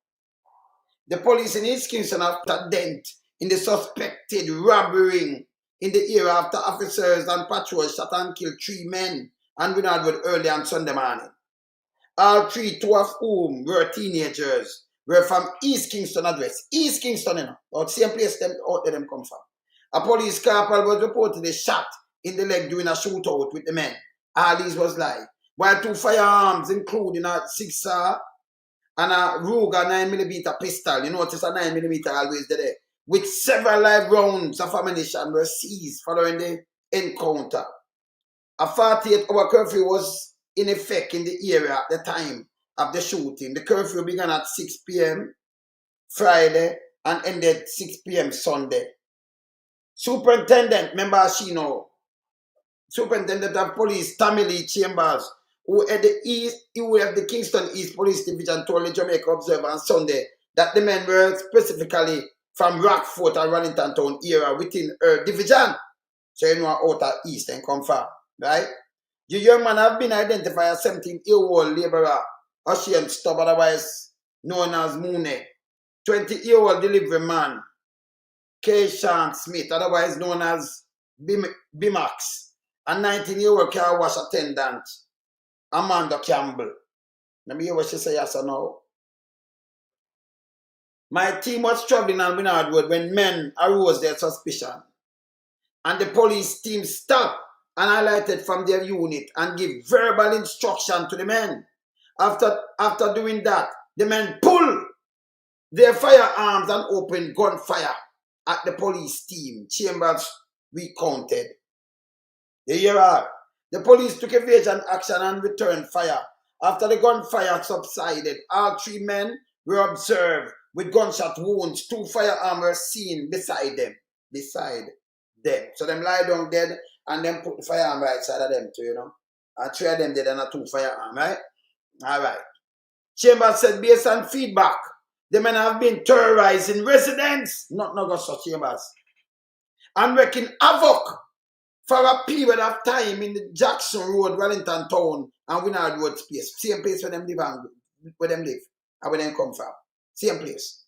The police in East Kingston have put a dent in the suspected robbery ring in the area after officers and patrols shot and killed 3 men and Winard Road early on Sunday morning. All 3, 2 of whom were teenagers, were from East Kingston address. East Kingston, you know, or same place them out there them come from. A police corporal was reportedly shot in the leg during a shootout with the men. All these was lie. While 2 firearms, including a 6-saw and a Ruger 9mm pistol, you notice a 9mm always there, with several live rounds of ammunition were seized following the encounter. A 48-hour curfew was in effect in the area at the time of the shooting. The curfew began at 6 p.m. Friday and ended 6 p.m. Sunday. Superintendent, remember Superintendent of Police Tammy Lee Chambers, who had the Kingston East Police Division, told the Jamaica Observer on Sunday that the men were specifically from Rockfort and Wellington Town area within her division. So you know out of East and come from, right? The young man have been identified as 17-year-old laborer, Ocean Stubb, otherwise known as Mooney, 20-year-old delivery man, Keishan Smith, otherwise known as Bimax, and 19-year-old car wash attendant, Amanda Campbell. Let me hear what she say yes or no. My team was traveling on Winard Road when men arose their suspicion, and the police team stopped and highlighted from their unit and give verbal instruction to the men. After doing that, the men pulled their firearms and opened gunfire at the police team. Chambers recounted. Here are. The police took evasion action and returned fire. After the gunfire subsided, all 3 men were observed with gunshot wounds. 2 firearms were seen beside them. So them lie down dead and then put the firearm right side of them too, you know. And 3 of them dead and 2 firearm, right? All right. Chambers said based on feedback, the men have been terrorizing residents, not Augusta Chambers, and wreaking havoc for a period of time in the Jackson Road, Wellington Town, and Winard Road space. Same place where them live and where them come from. Same place.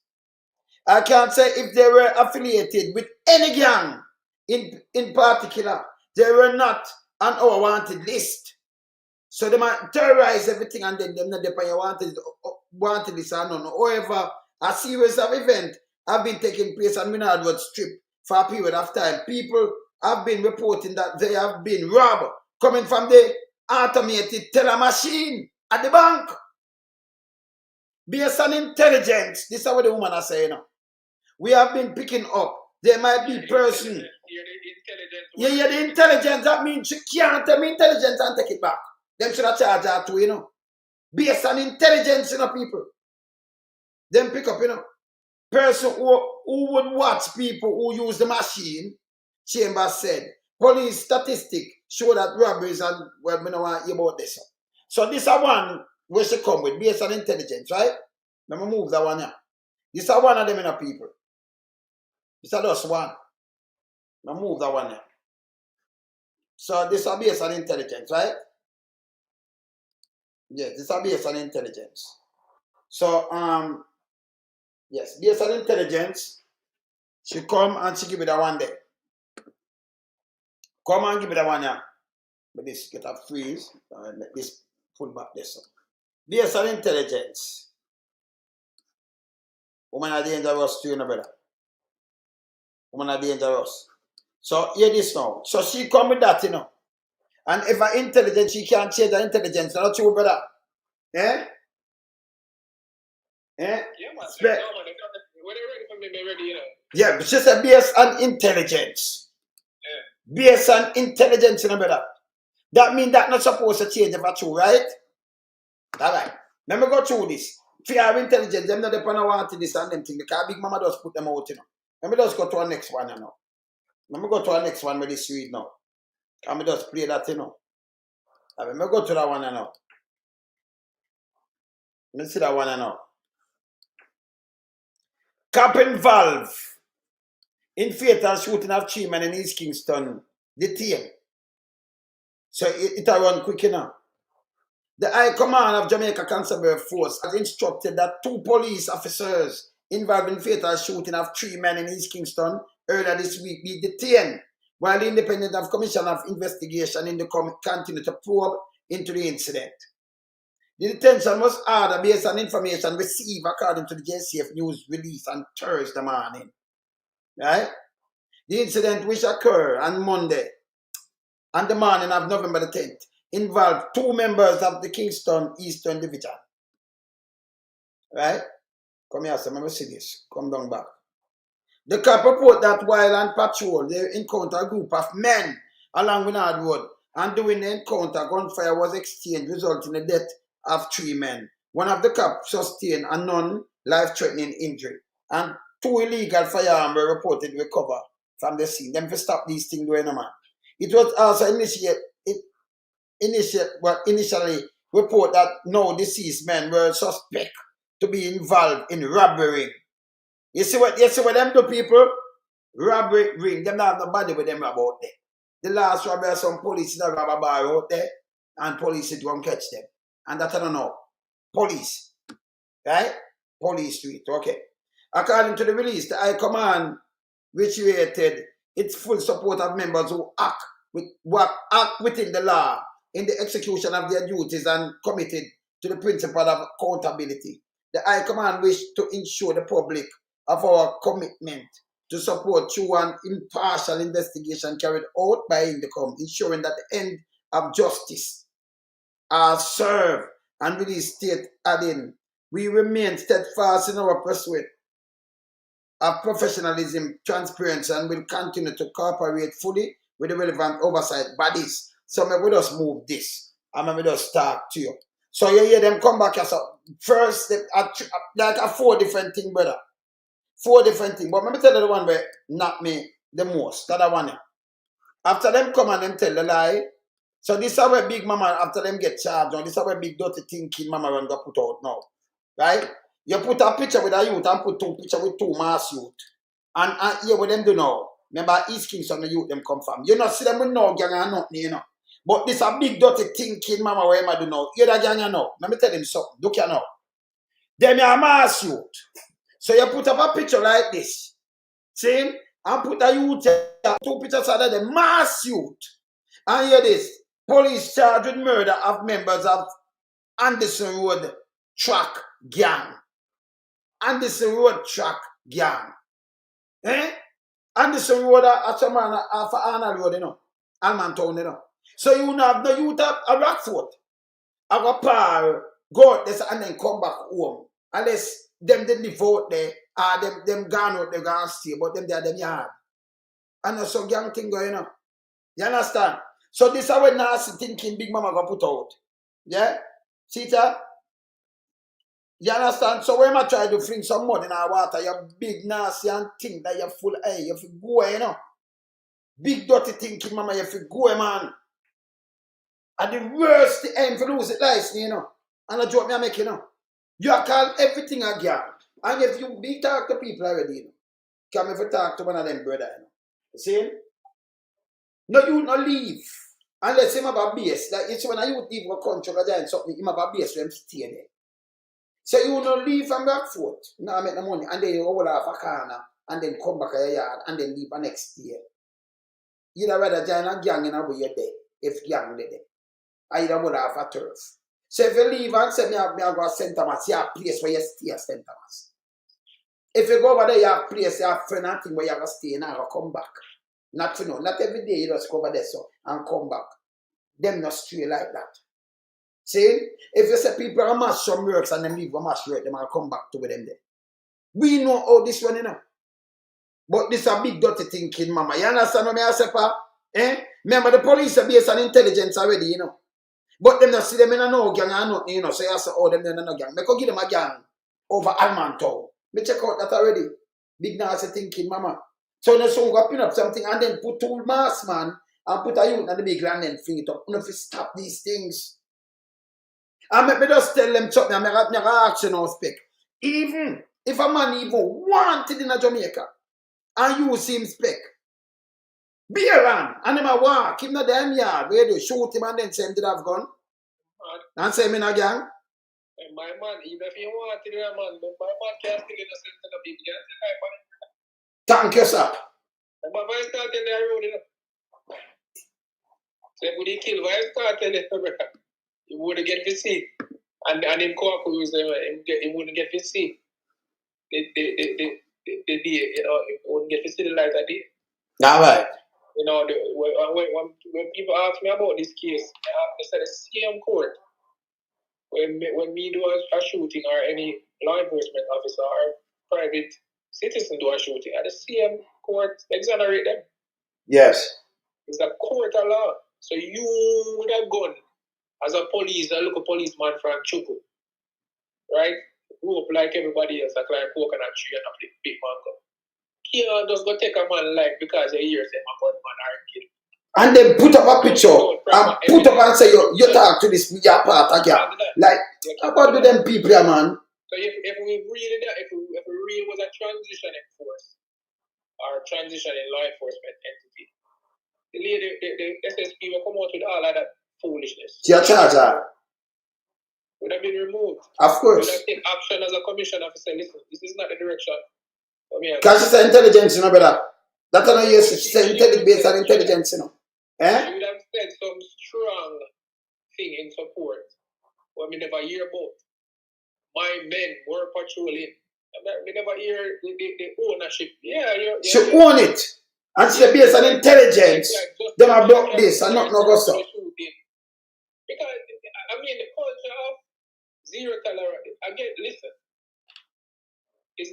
I can't say if they were affiliated with any gang in particular. They were not on our wanted list. So they might terrorize everything and then them not depend on wanted list or none. However, a series of events have been taking place on Winard Road Strip for a period of time. People have been reporting that they have been robbed coming from the automated teller machine at the bank. Based on intelligence, this is what the woman is saying now. We have been picking up. There might be person. Yeah, the intelligence. That means you can't tell me intelligence and take it back. Them should have charged her too, you know. Based on intelligence, you know, people. Them pick up, you know. Person who would watch people who use the machine, Chambers said, police statistics show that robberies and, well, we don't want to hear about this. So this is one we should come with based on intelligence, right? Let me move that one here. This is one of them in the people. This is just one. Now move that one here. So this is based on intelligence, right? Yes, this is based on intelligence. So, yes, based on intelligence, she come and she give me that one there. Come and give me that one here. But this get a freeze. Let this pull back this up. Based on intelligence. Women are dangerous too, you know, brother. Women are dangerous. So hear this now. So she come with that, you know. And if her intelligence, she can't change her intelligence. Not true, brother. Eh? Eh? Yeah, man. When they're ready for me, they're ready, you know. Yeah, but she said based on intelligence. Yeah. Based on intelligence, you know, brother. That means that not supposed to change if true, right? All right. Let me go through this. If you have intelligence, them not depend on wanting this and them thing. Because Big Mama just put them out, you know. Let me just go to our next one, you know. Let me go to our next one with this read now. Let me just play that, you know. Let me go to that one, you know. Let me see that one, you know. Captain Valve in fatal shooting of 3 men in East Kingston detained. So it'll run quick, you know. The High Command of Jamaica Constabulary Force has instructed that 2 police officers involved in fatal shooting of 3 men in East Kingston earlier this week be detained, while the Independent Commission of Investigation in the continue to probe into the incident. The detention was ordered based on information received according to the JCF news release on Thursday morning. Right? The incident which occurred on Monday and the morning of November the 10th involved 2 members of the Kingston Eastern Division. Right? Come here, so let me see this. Come down back. The cop report that while on patrol, they encountered a group of men along Winard Road, and during the encounter, gunfire was exchanged, resulting in the death of 3 men. One of the cops sustained a non-life-threatening injury, and 2 illegal firearms were reported recovered from the scene. Them to stop these things going on, man. It was also initially reported that no deceased men were suspect to be involved in robbery. You see what them do, people? Robbery ring. Them not have nobody with them about there. The last robbery, some police that rob a bar out there, and police don't catch them. And that I don't know. Police. Right? Police street. Okay. According to the release, the High Command reiterated its full support of members who act within the law in the execution of their duties and committed to the principle of accountability. The High Command wished to ensure the public of our commitment to support through an impartial investigation carried out by INDECOM, ensuring that the end of justice are served and release state adding. We remain steadfast in our pursuit of professionalism, transparency, and will continue to cooperate fully with the relevant oversight bodies. So maybe we just move this, and maybe just talk to you. So you hear them come back as a first, like a 4 different things, brother. 4 different things. But let me tell you the one where knocked me the most. That one. After them come and them tell the lie. So this is where Big Mama, after them get charged, or this is where Big Dirty Thinking Mama run got put out now. Right? You put a picture with a youth and put 2 pictures with 2 mass youth. And here what them do now. Remember East Kingston the youth them come from. You not see them with no gang and nothing, you know. But this a Big Dirty Thinking Mama where I do now. You the gang you know. Let me tell them something. Look here now. Them are mass youth. So you put up a picture like this. See? And put a youth, 2 pictures of the mass youth. And hear this. Police charged with murder of members of Anderson Road Track Gang. Anderson Road Track Gang. Eh? Anderson Road at some man for Arnold Road, you know. Alman Town, you know. So you have no youth at Rockford. I go par, go out there and then come back home. Unless them they live out there, them gone out, they gone stay, but them there, them yard. And there's some gang thing going on. You understand? So this is what nasty thinking Big Mama got put out. Yeah? See that? You understand? So when I try to fling some mud in our water, you're big nasty and think that you're full of air, you feel go, you know. Big dirty thinking Mama, you feel go, man. And the worst aim for lose it lies, you know. And I joke me I make, you know. You call everything a gang. And if you be talk to people already, you know. Come if you talk to one of them brother, you know. You see? No, you not leave. Unless him have a base. Like it's when you leave a country or something, him have a base for him stay there. So you not leave from Rockford. Now make the money and then you hold off a corner and then come back to your yard and then leave the next year. You'd rather join a gang in a way you're there. If gang there. I either hold off a turf. So if you leave and say me I go to St. Thomas, you have a place where you stay at St. Thomas. If you go over there, you have a place, you have a friend and thing where you have to stay and you come back. Not to know. Not every day you just go over there so and come back. Them not stray like that. See? If you say people are mash some works and them leave a mash work, them will come back to with them there. We know how this one, you know. But this is a big dirty thinking, Mama. You understand what I say, Pa? Eh? Remember the police are based on intelligence already, you know. But them not see them in a no gang or nothing, you know. So you say, oh, them in a no gang. I could give them a gang over Alman Town. Me check out that already. Big nasty thinking, Mama. So they soon go pin up something and then put 2 mass man and put a youth and the big land and fling it up. You know if you stop these things. And me just tell them something and I ask you now speak. Even if a man even wanted in a Jamaica and you see him speak, be around and him a walk, him not damn yard, where they shoot him and then say him did have gun. And say him in a gang. My man, even if you want to do a man, but my man can't still innocent to the people. Thank you, sir. But why start in the road, you know? So if we kill, why start in the road? He wouldn't get to see. And in Cork, he wouldn't get to see. The day, you know, he wouldn't get to see the light of day. All right. You know, when people ask me about this case, I said the same court. When me do a shooting or any law enforcement officer or private citizen do a shooting, at the same court exonerate them. Yes. It's a court of law. So you with a gun as a local policeman from Chuku, right? Grew up like everybody else, I climb coconut tree and a big mango. Can't just go take a man life because you hear say my gunman are killed. And then put up a picture and put up and say you talk to this media part again. Like about with them people, man. So if we really if we really was a transitioning force or transitioning law enforcement entity, the SSP will come out with all of that foolishness. Your charger would have been removed. Of course. Would have taken action as a commission officer. Listen, this is not the direction. Because it's intelligence, you know, brother. That's what I use. It's intelligence based on intelligence, you know. You would have said some strong thing in support. But we never hear about. My men were patrolling. We never hear the ownership. Yeah, she own it. And she based on intelligence. Them about this and not no go so. Because I mean the culture of zero tolerance. Again, listen. It's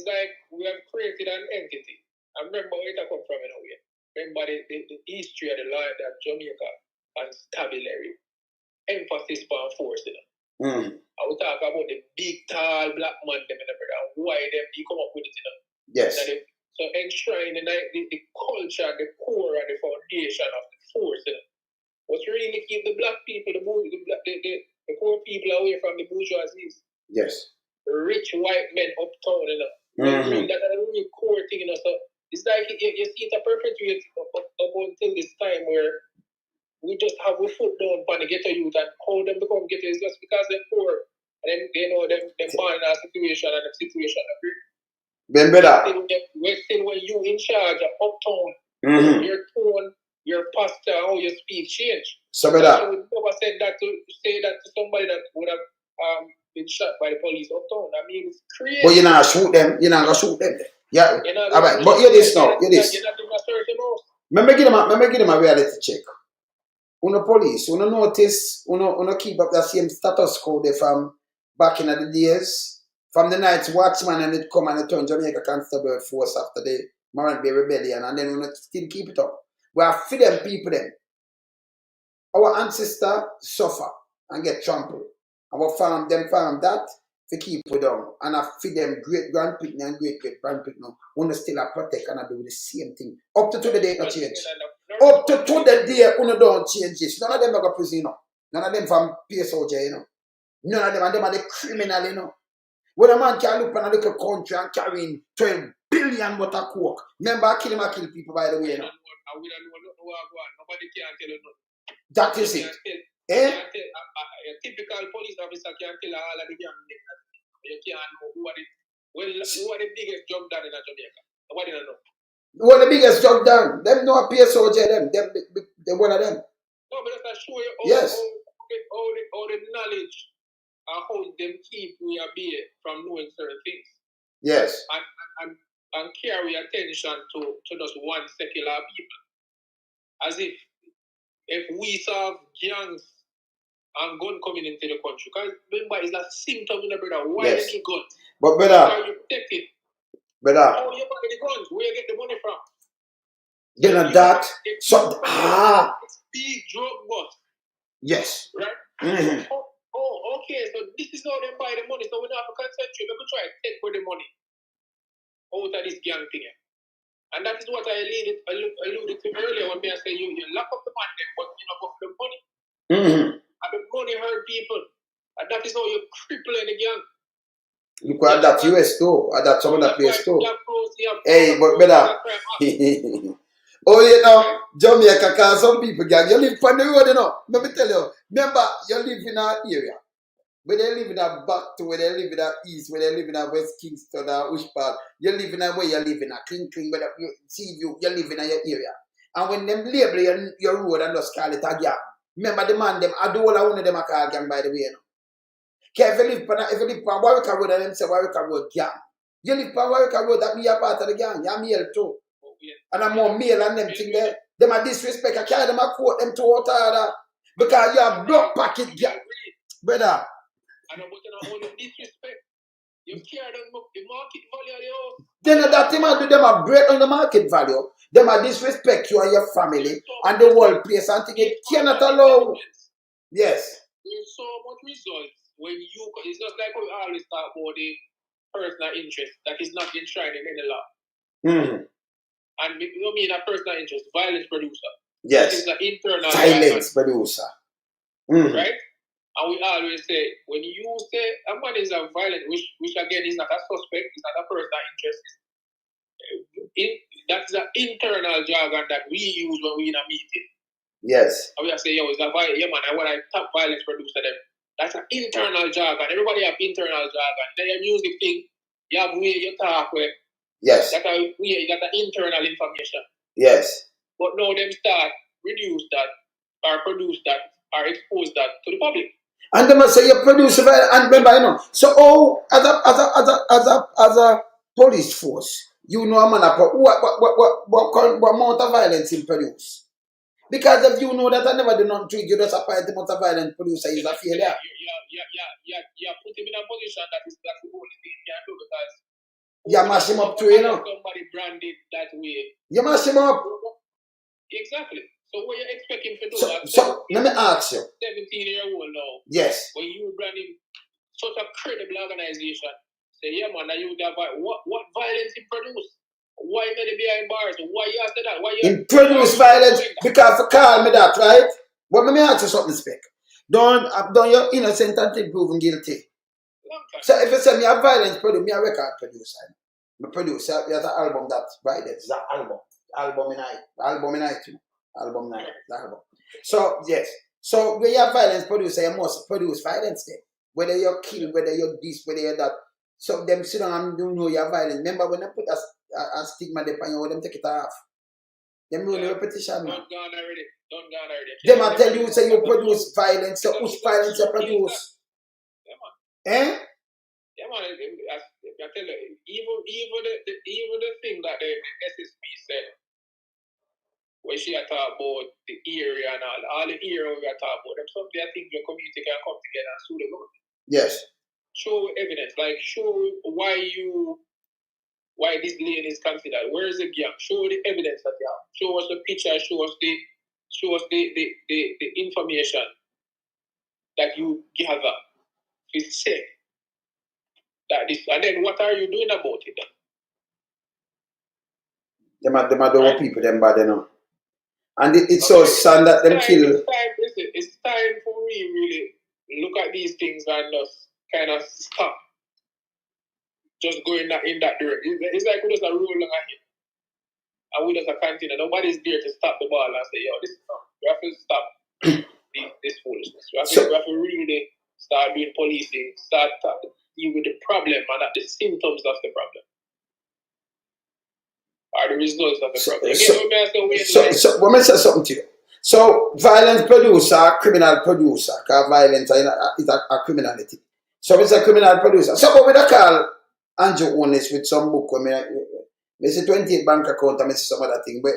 like we have created an entity. I remember where it come from in a way. Remember the history of the line that Jamaica and stabulary. Emphasis on force, you know. I will talk about the big tall black man them and why them they come up with it, you know. Yes. So enshrine the culture, the core and the foundation of the force, you know. What's really keep the black people, the poor people away from the bourgeoisie. Yes. The rich white men uptown, you know. That's a really core thing, you know. So it's like you see it a perpetuate up until this time where we just have a foot down on the ghetto youth and how them become ghetto is just because they're poor. And then they know them born in a situation and the situation of Ben better. We're still when you in charge of uptown, your tone, your posture, how you speak change. So better. I would never say that to somebody that would have been shot by the police uptown. I mean, it's crazy. But you're not shoot them. You're not gonna shoot them. Yeah. All right. But hear this now. Hear this. Let me give them a reality check. Uno police, uno notice, uno keep up the same status quo there from back in the days. From the night watchman and it come and it turn Jamaica Constable Force after the Morant Bay Rebellion and then uno still keep it up. We are feed them people them. Our ancestors suffer and get trampled. Our farm that to keep it down. And I feed them great grandpicking and great grandpicking. Uno still a protect and I do the same thing. Up to today not change. Up to the day, uno don't change this. None of them are go prison, you know. None of them from PSOJ, you know. None of them, and them are the criminal, you know. When a man can look on a little country and carrying 12 billion worth of coke. Remember, I kill people, by the way, you know. Nobody can tell you nothing. That is it. A typical police officer can tell all of the gang. You can't know who are the biggest job done in Jamaica. Nobody don't know. Who are the biggest job done? Them know a PSOJ, them one of them. No, but that's show you all the knowledge and how them keep we are be from knowing certain things. Yes. And carry attention to just one secular people. As if we serve gangs and gun coming into the country. Because remember, it's a symptom in the brother. Why yes. They need guns? But brother, how you protect it? Brother, how you buy the guns? Where you get the money from? Then you that it's big drug bust. Yes. Right? Okay. So this is how they buy the money. So we don't have to concentrate. We can try to take for the money out of this gang thing. And that is what I alluded to earlier when I say you lock up the man there, but you know go for the money. And the money hurt people. And that is how you cripple the gang. Look at that US too. At that some of that place too. Hey, but better. Oh, you know, Jamaica, because some people, gang, you live on the road, you know. Let me tell you. Remember, you live in an area. Where they live in a back to where they live in a east, where they live in a West Kingston or which part. You live in a way you live in a clean, where you see you live in a your area. And when them label your road and just call it a gang. Remember the man, them, I do all I want them a call gang, by the way, you know. If you live on Warwick Road and them say Warwick Road gang. You live on Warwick Road, that be a part of the gang. You're male too. And I'm more male and them thing there. Them a disrespect. I carry them a quote them to out order. Because you have blood packet, brother. And I'm not only disrespect. You care them the market value of the house. Then that thing do them a break on the market value. Them a disrespect you and your family and the whole place and think it cannot allow. Yes. There's so much results when you, it's just like we always talk about the personal interest that is not enshrined in any law. Mm. And you mean a personal interest, violence producer. Yes. It's an internal violence producer. Mm. Right? And we always say, when you say a man is a violent, which again is not a suspect, it's not a personal interest. That's the internal jargon that we use when we're in a meeting. Yes. And we are saying, yo, it's a yeah, man, I want a top violence producer them. That's an internal jargon. Everybody have internal jargon. Then your music thing, you have way you talk with. Yes. That's a way you got the internal information. Yes. But now them start reduce that or produce that or expose that to the public. And they must say you produce and remember, you know. So as a police force, you know a man what amount of violence he produce. Because if you know that I never do not treat you just a part of violent producer is a failure. Yeah, put him in a position that's the only thing he can do because you mash him up too, you know. Somebody branded that way. You mash him up. Exactly. So what you expect him to do? So let me ask you. 17-year-old now. Yes. When you brand him such a credible organization, say, yeah man, you have what violence he produce? Why made it behind bars? Why you after that? Why you he produce violence because call me that, right? But let me ask you something, Spec. Don't you're innocent until proven guilty. So if you say me a violence producer, me a record producer. Me producer, there's an album that's right there. It's an album. Album night. So yes. So when you have violence producer, you must produce violence there. Whether you're killed, whether you're this, whether you're that. So them sit down and don't know you're violent. Remember when they put a stigma there on you, them take it off. Them rule the repetition. Don't go on already. Them I tell you say you produce violence, so which violence you produce? Yeah, man. Yeah, man. I tell you, even the thing that the SSP said, when she talk about the area and all the area we are talking about, them something I think the community can come together and sue the government. Yes. Show evidence, like show why this lane is considered. Where is the gap? Show the evidence that you have. Show us the picture. Show us the information that you gather. To say that this, and then what are you doing about it? Them are the people them bad enough. And it's so sad that them kill. It's time for me really look at these things and just kind of stop. Just going in that direction. It's like we just a roll along here. And we just a continue. Nobody's there to stop the ball and say, yo, this is not. We have to stop this foolishness. We have to really start doing policing, start deal with the problem and not the symptoms of the problem. Or the results of the problem. So let me say something to you. So violence producer, criminal producer, because violence is a criminality. So it's a criminal producer. So what we call Andrew own this with some book where I see 28 bank account and I see some other thing. But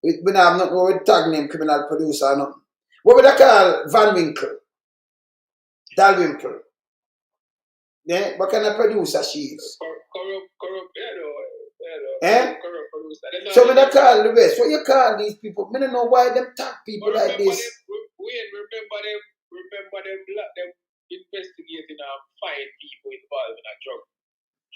we have not no tag name criminal producer. No. What we call Van Winkle? Dalrymple. Yeah, what kind of producer she is? Corrupt, So when I call the rest, what you call these people? I don't know why them tag people like this. Remember them investigating and find people involved in a drug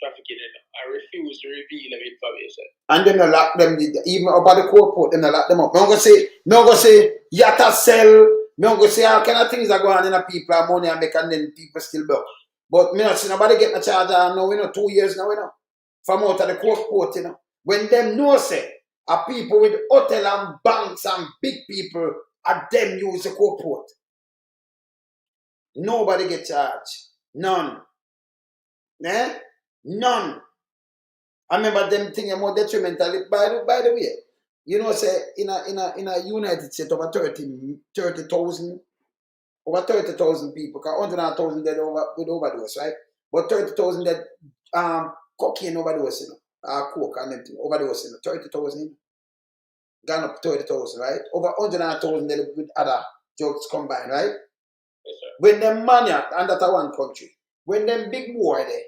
trafficking and refuse to reveal them information. And then they lock them, even up at the court, then they lock them up. I'm going to say, yatta sell. I'm going to say all kind of things are going on in the people and money and make and then people still broke. But me not see nobody getting a charge now, 2 years now, from out of the court, When them know say, are people with hotel and banks and big people, are them use the court. Nobody get charged. None. None. I remember them thinking more detrimental. By the way, you know, say in a United States over 30,000 people, because 100,000 dead with overdose, right? But 30,000 dead cocaine overdose, coke and them thing. Overdose in 30,000. Gone up 30,000, right? Over 100,000 with other drugs combined, right? Yes, sir. When them mania, and that's one country. When them big boy there,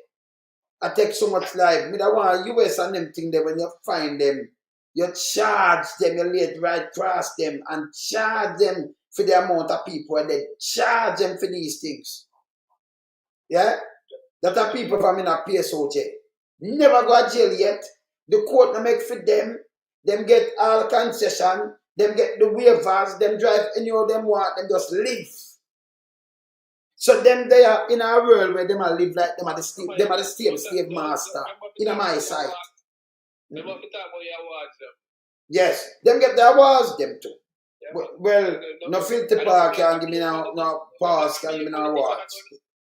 I take so much life. Me that one US and them thing there, when you find them, you charge them, you lay it right across them and charge them for the amount of people and they charge them for these things. Yeah? That are people from in a PSOJ. Never go to jail yet. The court no make for them. Them get all concession. Them get the waivers. Them drive any of them want. Them just live. So them they are in a world where them are live like them are the slave master in my sight. Yes, them get the awards them too. Well, no filter park can give me no pass can give me no awards.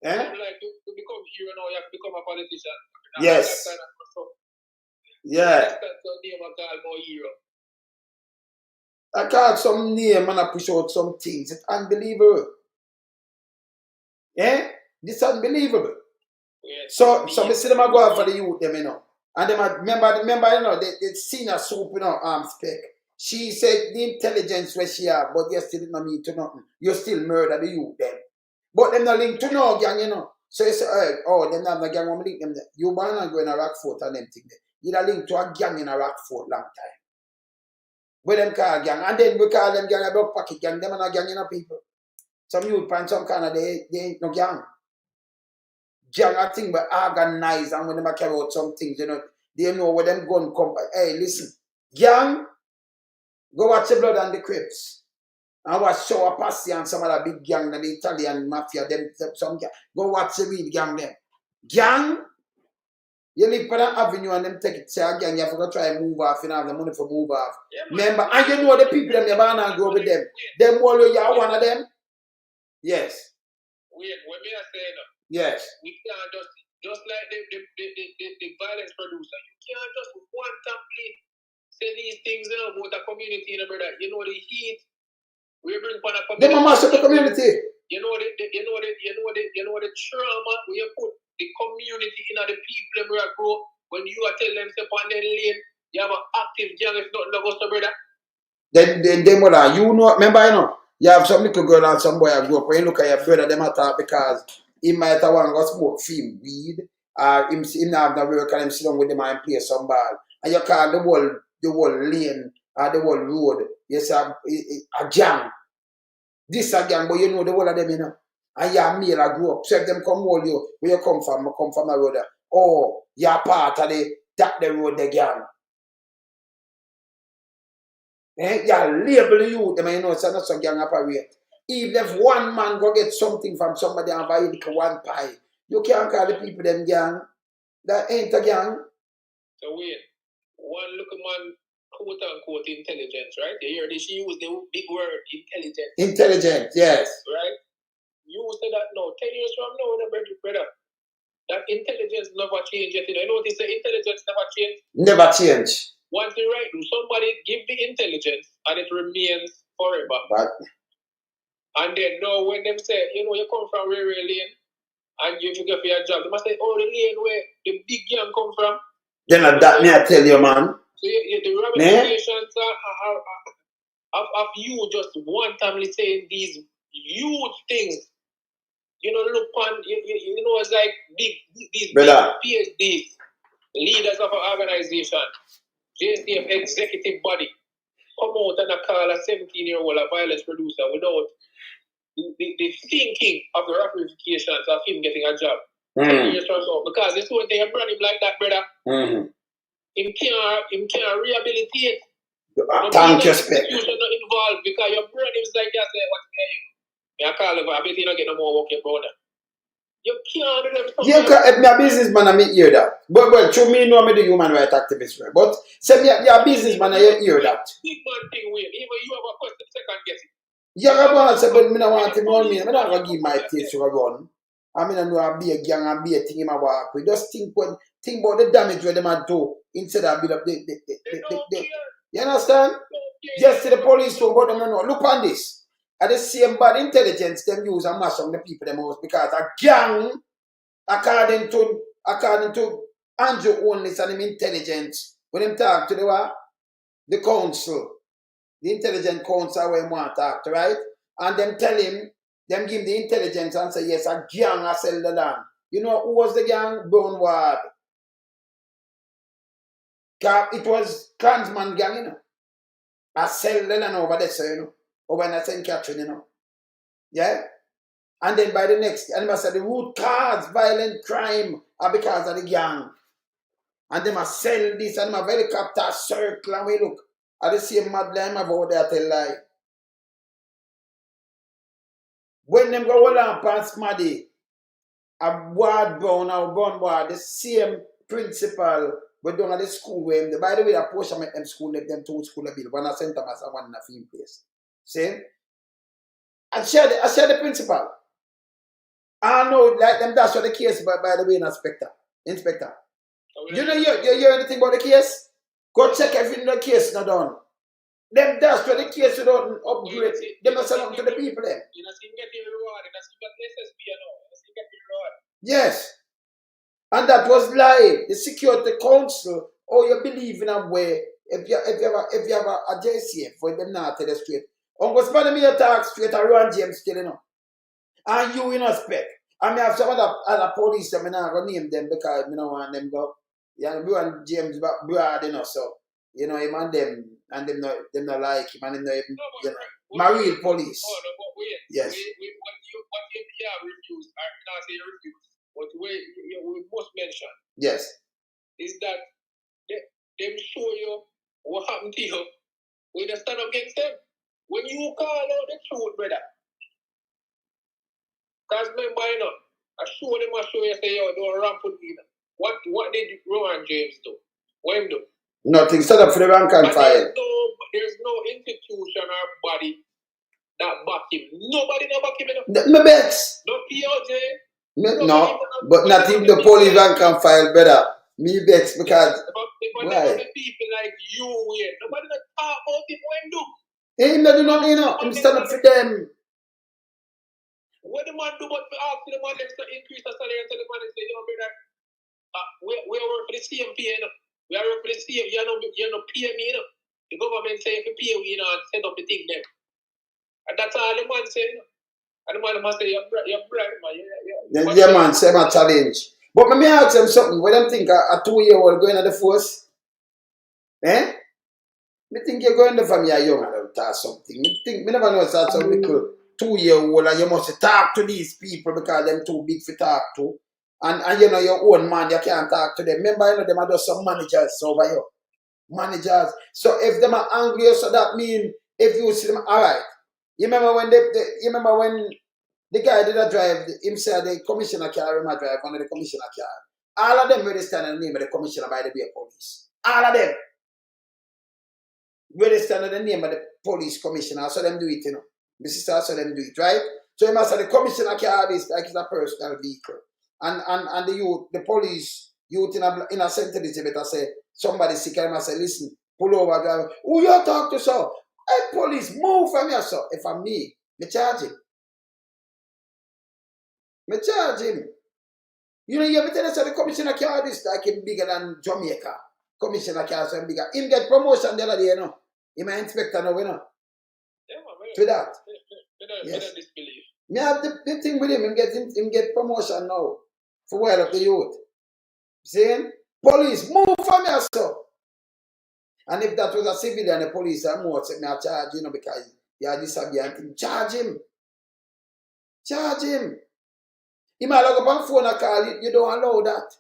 Eh? Like to become hero now, you have to become a politician. Yes. Yeah. I call some name and I push out some things. It's unbelievable. Eh? This is unbelievable. Yes. So we see them a go out for the youth, them, you know. And them remember, you know, they seen a soup, you know, spec. She said the intelligence where she have, but you still didn't mean to nothing. You still murder the youth, them. But them not linked to no gang, you know. So you say, oh, them not the gang, I'm link them there. You born and go in a Rockfort and them thing there. You not linked to a gang in a Rockfort long time. Where them call gang. And then we call them gang a dog pocket gang. Them are not gang, you know, people. Some youth find some kind of, they ain't no gang. Gang a thing but organized and when them carry out some things, you know, they know where them gun come. Hey, listen, gang, go watch the Blood and the Crips. And watch Show of Passy and some other big gang, the Italian mafia, them some gang. Go watch the real gang them. Gang, you live for that avenue and them take it, say a gang, you have to go try and move off, you know, have the money for move off. Yeah, remember, and you know the people them, you born and grow with them. Them all you are one of them? Yes. Wait, when me I say no. Yes. We can't just like the violence producer, you can't just one template say these things, you know, about a community, you know, brother. You know the heat. We bring upon a community. They master the community. You know the trauma we put the community in the people where grow. When you are telling them step on their lane, you have an active gang if not love us, brother. Then mother, you know, remember, you know, you have some little girl and some boy I grew up. When you look at your brother, them attack because he might have want to go smoke film weed, or him have the work and him sit down with them and play some ball. And you call the whole lane or the whole road, you say a gang. This a gang, but you know the whole of them, you know. And you're male, I grew up. So if them come hold you, where you come from? I come from the road. Oh, you're part of the road, the gang. Eh? You label the youth, them, you know, it's not some gang operate. Even if one man go get something from somebody and buy it one pie, you can't call the people them gang. That ain't a gang. So wait, one look man, quote unquote intelligence, right? You hear this? She use the big word intelligence. Intelligent, yes. Right? You say that now, 10 years from now, brother. That intelligence never change yet. You notice the intelligence never change? Never change. Once you right, somebody give the intelligence and it remains forever. But and then now when them say, you know, you come from railway lane and you go for your job, they must say, oh, the lane where the big gang come from. Then that me I tell you, man. So the ramifications of you just one time saying these huge things. You know, look on, you know, it's like these big PhDs, leaders of an organization, JCF executive body, come out and call a 17-year-old a violence producer without the thinking of the ramifications of him getting a job. 10 years from now. Because this one thing I brought him like that, brother. Him can't rehabilitate. Thank you, Spec. You should not involved because your brain is like you say, what I call him, I bet you don't get no more work, your brother. You can't do them. You can't, if me a businessman, I hear that. But well, to me, no, I'm the human rights activist. But say me a businessman, I hear that. Big man thing, Wayne. Even you have a question, second guessing. Yeah, I want to say, but I don't want to know me. I'm not going to give my taste to a gun. I mean, I know I'll be a gang and be a thing in my work. We just think about the damage where they might do instead of build up the you understand? Just to the police to go them know. Look on this. At the same bad intelligence them use and mash on the people the most because a gang, according to Andrew only and him intelligence. When him talk to the council, the intelligent council where him want to talk to, right? And them tell him, them give him the intelligence and say, yes, a gang has sell the land. You know who was the gang? Brown Ward. It was Klansman gang, you know. I sell the land over there, so, you know. Over in St. Catherine, you know. Yeah? And then by the next, and I said the root cause violent crime are because of the gang. And them a sell this and them a helicopter circle and we look at the same mad line of over there tell lie. When them go hold on past Maddy, a ward brown or brown ward, the same principal we done at the school where them, by the way, a portion make them school let them two school bill, one at St. Thomas and one in a film place. See? I share the principal. I know like them that's what the case by the way, Inspector. You know you hear anything about the case? Go check everything the case not done. Them that's what the case you don't upgrade. They must send them to the people there. You know, getting reward, and that's what SSB getting reward. Yes. And that was lie. The security council, or you believe in a way, if you have a JCF for them not tell the straight. Uncle Spanny me talk straight around James still, you know. And you in a spec. I may have some other police that I'm not going to name them because I don't want them go. Yeah, we want James Brad, you know, so, you know, him and them not like him and them not even, you know, my real police. Oh, no, but wait. Yes. What you refuse, I not say refuse, but we must mention. Yes. Is that them show you what happened to you when you stand up against them. When you call out the truth, brother. Because remember, you know, I show you, say, yo, don't ramp with me. What did Rowan James do? What him do? Nothing. Set up for the rank and file. There's no institution or body that back him. Nobody no back him. Me vex. No POJ. No, but not even the police rank and file, brother. Me vex because why? People like you, nobody not talk about him. What him do? He not do nothing, you know. Him stand up for them. What the man do but ask the man to increase the salary and tell the man and say, you know, brother, we work for the CMP, you know. We are working for the CMP, you know, pay me, you know. The government say if you pay me, you know, and set up the thing there. And that's all the man say, you know. And the man must say, you're bright, man. Yeah, man, say my challenge. But let me ask them something. What them think a 2-year-old going at the force? Eh? Me think you're going there from your young adult or something. Me never know that's some little 2-year-old and you must talk to these people because them too big to talk to. And you know your own man, you can't talk to them. Remember, you know, them are just some managers over here. Managers. So if them are angry, so that mean if you see them, alright. You remember when the guy did a drive, him said the commissioner car him a drive, one of the commissioner car. All of them registered in the name of the commissioner by the way police. All of them. Registered in the name of the police commissioner. So them do it, you know. The sister saw them do it, right? So you must say the commissioner car is like it's a personal vehicle. And the police youth in a St. Elizabeth say somebody sick and must say, listen, pull over driver. Who you talk to, sir? Hey, police, move from here, sir. If I'm me charge him. Me charge him. You know, you ever tell us that the commissioner car is like him bigger than Jamaica. Commissioner car is bigger. Him get promotion the other day, you know. He my inspector now, you know. Yeah, man. To that. Yes. Disbelief. Me have the thing with him get promotion now. For well of the youth. Saying, police, move from here, sir. And if that was a civilian, the police are more say me a charge, you know, because you are disobedient. Charge him. Charge him. He might log up on phone and call you. You don't allow that.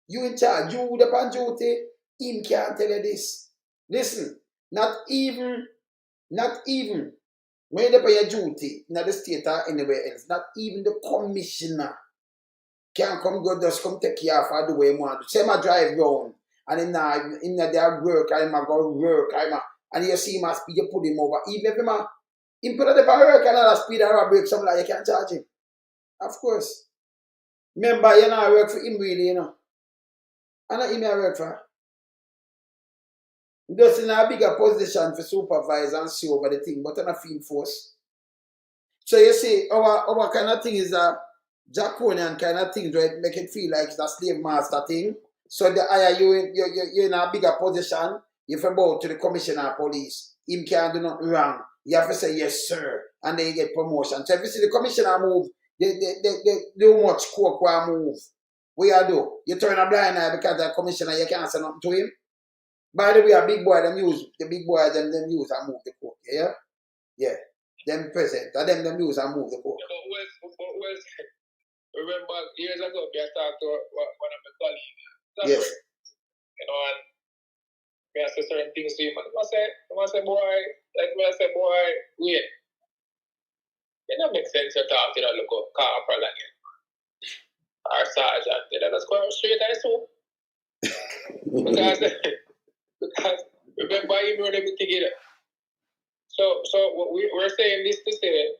You in charge. You would upon duty. Him can't tell you this. Listen, not even when you pay your duty in the state or anywhere else, not even the commissioner can just come take care of the way he want to. Say my drive round and in there work, I'm go work, and you see him a speed, you put him over. Even if him put at the work and a speed or a break, something like you can't charge him. Of course. Remember, you know, I work for him really, you know. And not him I work for. He just in a bigger position for supervise and see over the thing, but in a field force. So you see, our kind of thing is a draconian kind of thing, right? Make it feel like it's a slave master thing. So the higher you're in a bigger position, if you go to the commissioner of police, him can't do nothing wrong. You have to say yes, sir, and then you get promotion. So if you see the commissioner move, they do much coke while move. What you do? You turn a blind eye because the commissioner, you can't say nothing to him. By the way, a big boy them use the big boy them use and move the coke. Yeah? Yeah. Them present. Them use and move the coke. Remember years ago I talked to one of my colleagues. Yes. You know, and I say certain things to him. And I say, boy, wait. It don't make sense to talk to that local corporal again. Or sergeant. You know, that's going straight I so. because remember you brought everything in. So what we're saying this to say,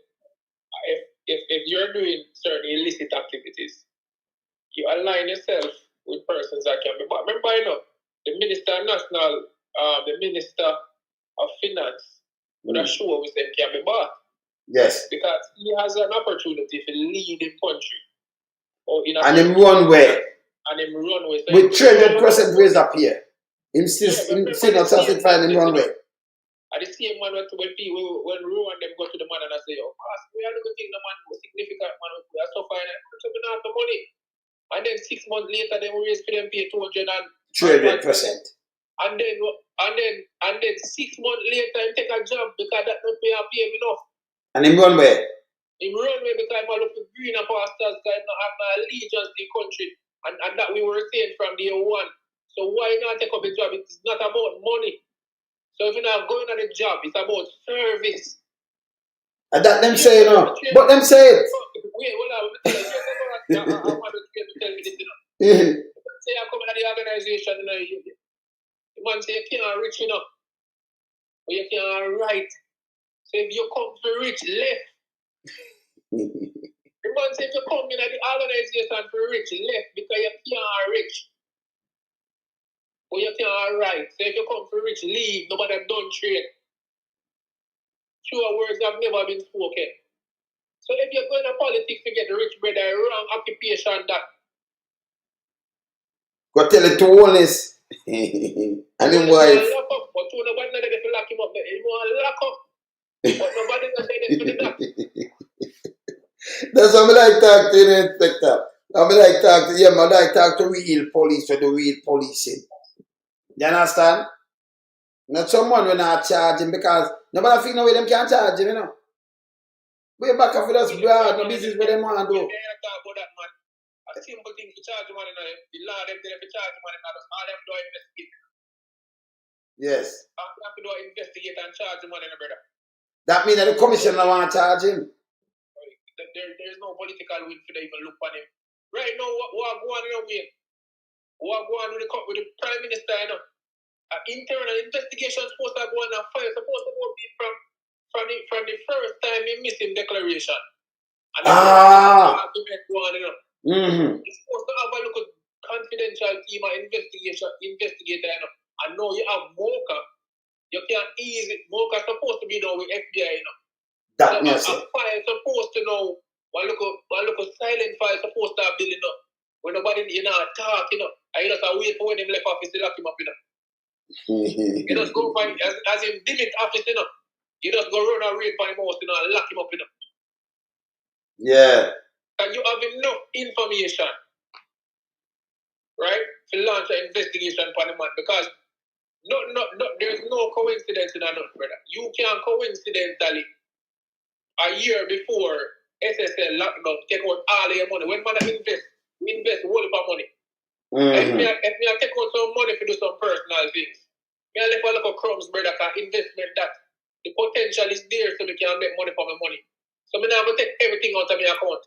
if you're doing certain illicit activities, you align yourself with persons that can be bought. Remember, you know, the Minister of Finance would assure we say can be bought. Yes. Because he has an opportunity to lead the country. And him run way. And him run way. With 300% raise up here. Him still not satisfied in run way. And the same man when Rowe and them go to the man and I say, oh, we are looking at the man who significant man we are so fine. So we don't have the money. And then 6 months later, they will raise for them pay 200 and 300%. And then 6 months later, he take a job because that don't pay him enough. And him run way. Him run way because I look for green pastors, because I don't have my allegiance to the country. And that we were saying from day one. So why not take up a job? It's not about money. So if you're not going on a job, it's about service. And that them say, you know. But them say it. Wait, hold on. I want to tell you this, you know. Say I come into the organization, you know. The man say you can't reach enough. Or you can't write. So if you come for rich, left. The man say if you come in the organization for rich, left because you can't rich. Or you can't write. So if you come for rich, leave. Nobody done trade. True words have never been spoken. So if you're going to politics to get rich, brother, wrong occupation that. Go tell it to Wallace. And him wife. Lock up, but nobody knows if you lock him up. He want to lock up. But nobody knows if you lock him. That's what I like talk to the inspector. I like talk to him. I like talk to real police for the real policing. You understand? Not someone when not charge him because nobody think no way them can't charge him, you know. Way back up with us, blood, no business where them want to do. A simple thing to charge money now. The law them there to charge money now. All them do investigate. Yes. All them do investigate and charge the money, brother. That means that the commissioner want to charge him. There's no political will for them even look on him. Right now, what go on in your way? What go on with the Prime Minister, you know? Internal investigation supposed to go on and fire, supposed to go from the first time he missed him declaration. And then go on, you know. It's supposed to have a look at confidential team or investigator, you know. And now you have Mocha. You can't easy. Mocha supposed to be done with FBI, you know. That so a file supposed to know. One look at silent file supposed to have building up. When nobody, you know, talk, you know. And you just wait for when him left office to lock him up, you know. You just go find, as in delete office, you know. You just go run and raid by him house, you know, and lock him up, you know. Yeah. And you have enough information, right, to launch an investigation upon the man because there's no coincidence in that, brother. You can coincidentally, a year before SSL lockdown, take out all of your money. When man invest a whole lot of money. If me I take out some money to do some personal things, me I left a lot of crumbs, brother, because investment that the potential is there so we can make money for my money. So me now going to take everything out of my account.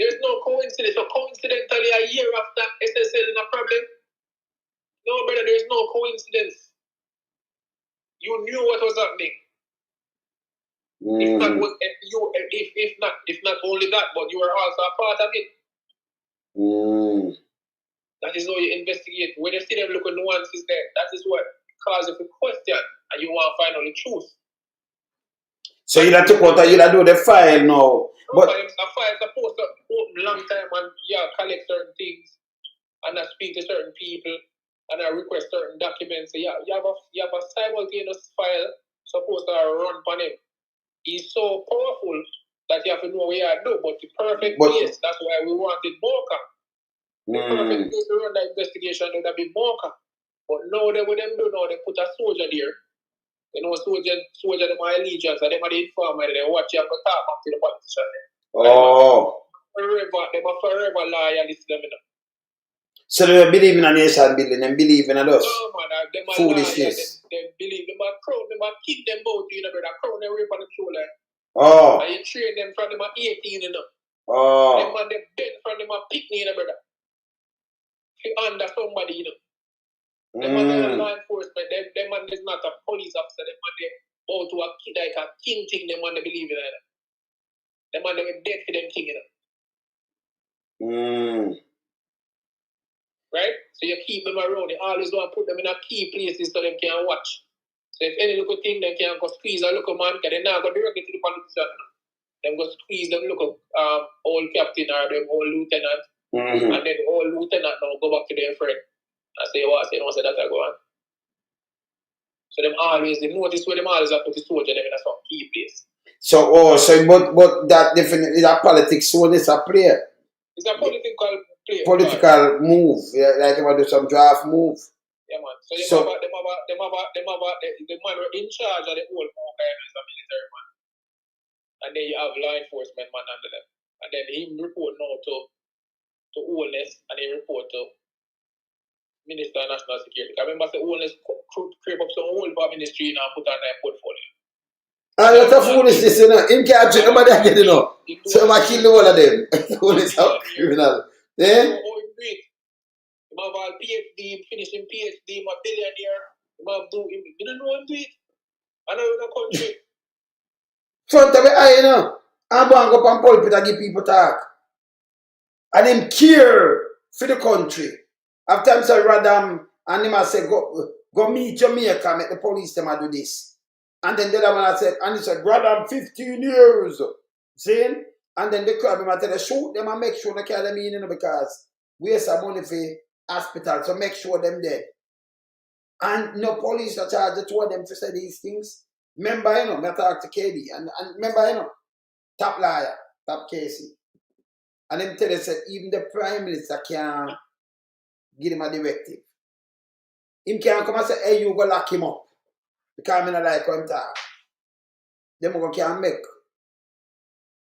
There's no coincidence. So coincidentally, a year after SSL is a problem. No, brother, there's no coincidence. You knew what was happening. If not only that, but you were also a part of it. That is how you investigate. When you see them look at nuances there, that is what causes a question, and you want to find out the truth. So you took out, you do the file now. But a file supposed to open long time and collect certain things and I speak to certain people and I request certain documents. So you have a simultaneous file supposed to run on him. He's so powerful that you have to know what you do. But the perfect case, that's why we wanted Mocha. The perfect case to run the investigation would have been Mocha. But now they what them do now, they put a soldier there. You know, soldier them are allegiance, and them are the informer, they watch you have to talk up to the politician. Oh. They are forever loyalists them, you know. So they believe in a nation building and believe in us. No man, them are foolishness. They believe them are crown, them are kick them both, you know, brother. Crown them rape on the shoulder. Oh. And you train them from them at 18, you know. Oh. Them man, they bend from them at pick, you know, brother. If you under somebody, you know. Them man, they law enforcement. Them man is not a police officer. Them man, they bow to a kid like a king thing. Them man, they believe in that. Them man, they dead for them king, you know. Right? So you keep them around. You always want to put them in a key places so them can watch. So if any little thing, they can go squeeze a little man, because they now go directly to the politician. Them go squeeze them little old captain or them old lieutenant. And then the old lieutenant now go back to their friend and say, what? Say, no, say that I go on. So them always, they notice where them always have put the soldier them in a some key place. So, but that definitely is a politics, so it's a player. It's a political play. Political move, like they want to do some draft move. Yeah, man. So them have the man in charge of the whole Mocha is a military man. And then you have law enforcement man under them. And then he report now to Oldness and he report to Minister of National Security. I remember the Oldness creep up some whole ministry and put on their portfolio. Ah, that's a foolishness, you know. Him can't treat nobody again, you know. So I kill the whole of them. It's a criminal. Yeah? He have a PhD, finishing PhD, he a billionaire. He have you don't know him do it. I know in the country. Front of the eye, you know. I'm going to go up on pulpit and give people talk. And him care for the country. After I'm saying, Radam, and him I say, go meet Jamaica, make the police them do this. And then the other one I said, and he said, Radam, 15 years. See? And then the crowd, I tell them, shoot them and make sure they carry them in, you know, because we have some money for hospital, so make sure them dead. And no police are charged to them to say these things. Remember, you know, I talk to KD, and remember, you know, top liar, top Casey. And them tell us that even the Prime Minister can't give him a directive. Him can't come and say, hey, you go lock him up. Because I don't like him talk. Them can't make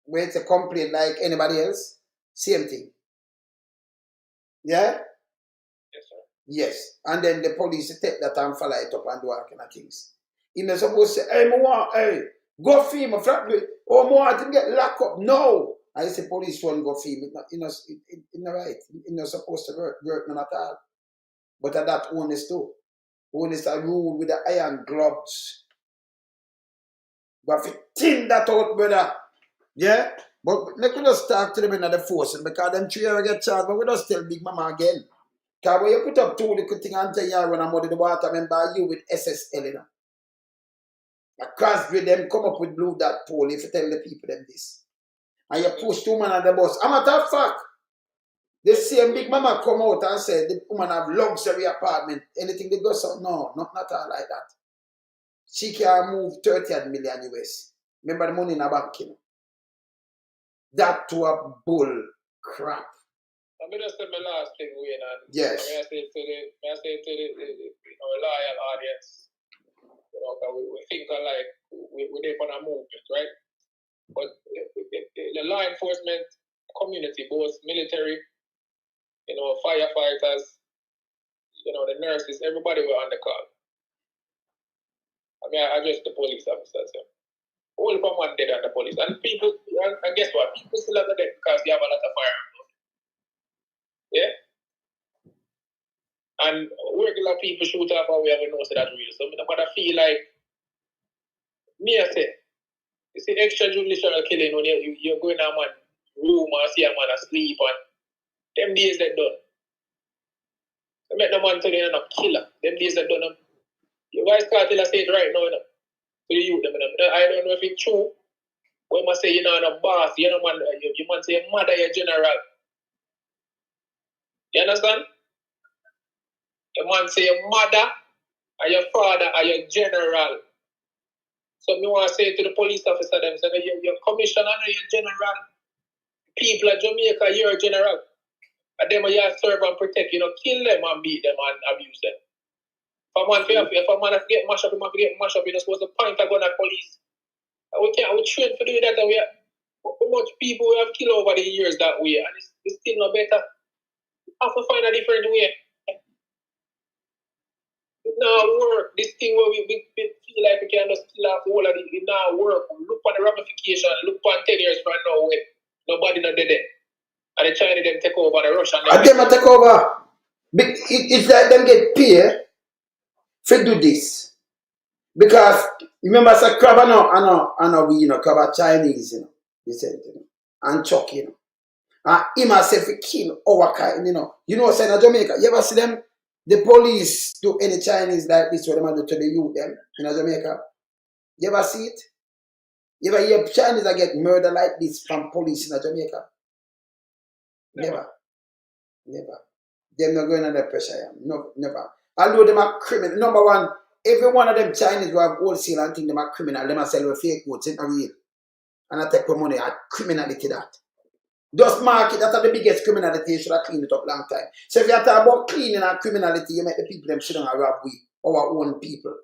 where it's a complaint like anybody else. Same thing. Yeah? Yes, sir. Yes. And then the police take that and follow it up and do all kind of things. He's not supposed to say, hey, go film a flat rate. Oh, I want to get locked up. No. I say police won't go film. It's not right. It's not supposed to work none at all. But at that honest too. Honest are ruled with the iron gloves. But if you think that out, brother, yeah? But we just talk to them in the force because them three will get charged, but we just tell Big Mama again. Because when you put up two little things and tell you when I'm out of the water, remember you with SSL, you know. A crossbreed them come up with blue dot pole if you tell the people them this. And you push two man on the bus. A matter of fact, the same Big Mama come out and say the woman have luxury apartment. Anything they go so? No, not all like that. She can move 30 million US. Remember the money in a bank, you know. That to a bull crap. I'm going to say my last thing, Wayne. Yes. I say to the loyal audience, you know, we think alike, we're there for a movement, right? But the law enforcement community, both military, you know, firefighters, you know, the nurses, everybody were on the call. I mean, I just the police officers. Yeah. All from one dead on the police. And people, and guess what? People still have dead because they have a lot of firearms. Yeah? And regular people shoot off and we have no say that real. So I feel like, me I say, you see extrajudicial killing when you're going to a man room and see a man asleep and them days that done. They make the man today not killer. Them days that done. Your vice cartel say it right now, you know. the youth. I don't know if it's true. When I say you're not a boss, you know, man, you man say your mother, your general. You understand? The man say your mother and your father are your general. So me want to say to the police officer, them say your commissioner and your general. People of Jamaica, you're a general. And them you serve and protect, you know, kill them and beat them and abuse them. If a man get mashed up, he must get mashed up, you're supposed to point a gun at police. And we train to do that, and we have how much people we have killed over the years that way, and it's still no better. We have to find a different way. It now work. This thing where we feel like we can just kill off all of it, it now work. Look on the ramification, look on 10 years from now when nobody not dead. And the Chinese them take over the Russian. And them take over. It's like them get paid to do this. Because remember say crab I know we, you know, crab are Chinese, you know. They said, you know, and Chuck, you know. And him myself kill our kind, you know. You know, say in Jamaica, you ever see them, the police do any Chinese like this, what they do to the youth them in Jamaica? You ever see it? You ever hear Chinese that get murdered like this from police in Jamaica? Never. Them not going under pressure. No, never. Although them are criminal. Number one, every one of them Chinese who have wholesale and think them are criminal, them are sell with fake goods, it's not real. And I take the money, I criminality that. Just market, that's the biggest criminality, you should have cleaned it up long time. So if you talk about cleaning and criminality, you make the people them sit down and rob we, our own people.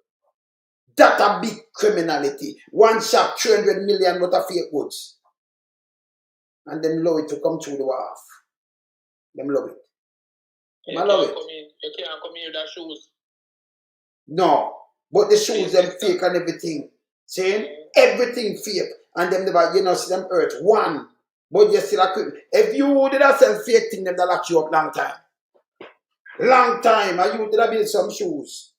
That's a big criminality. One shop, 300 million worth of fake goods. And them love it to come through the wharf. Them love it. You can't come in with that shoes. No, but the shoes them fake and everything. See? Everything fake. And them never, you know, see them hurt. One. But you still a criminal. If you did a sell fake thing, them that lock you up long time. Long time. And you did a build some shoes.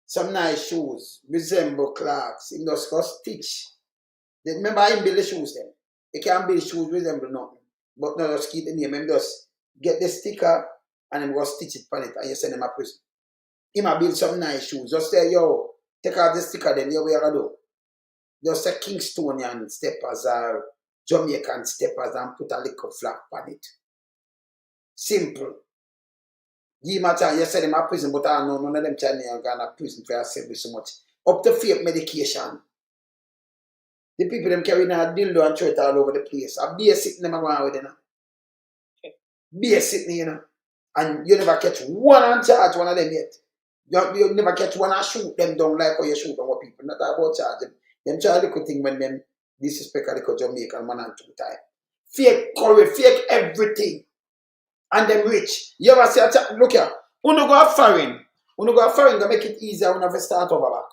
Some nice shoes. Resemble Clarks. Him just go stitch. Remember him build the shoes then. He can't build shoes resemble nothing. But no, just keep the name. Him just get the sticker and then go stitch it on it and you send him a prison. He might build some nice shoes. Just say, yo, take out the sticker then, yo, we are do. Just say Kingstonian steppers or Jamaican steppers and put a little flag on it. Simple. Give him a time, you send him a prison, but I know none of them Chinese are going to prison for assembly so much. Up to fake medication. The people them carrying a dildo and throw it all over the place. A basic them are going with it now. Basic, you know. And you never catch one and charge one of them yet. You never catch one and shoot them down like how you shoot down people. Not about charging. Them charge the good thing when them disrespect the Jamaican man and 2 times. Fake curry, fake everything. And them rich. You ever see a chat? Look here. When you go foreign, to make it easier when you start over back.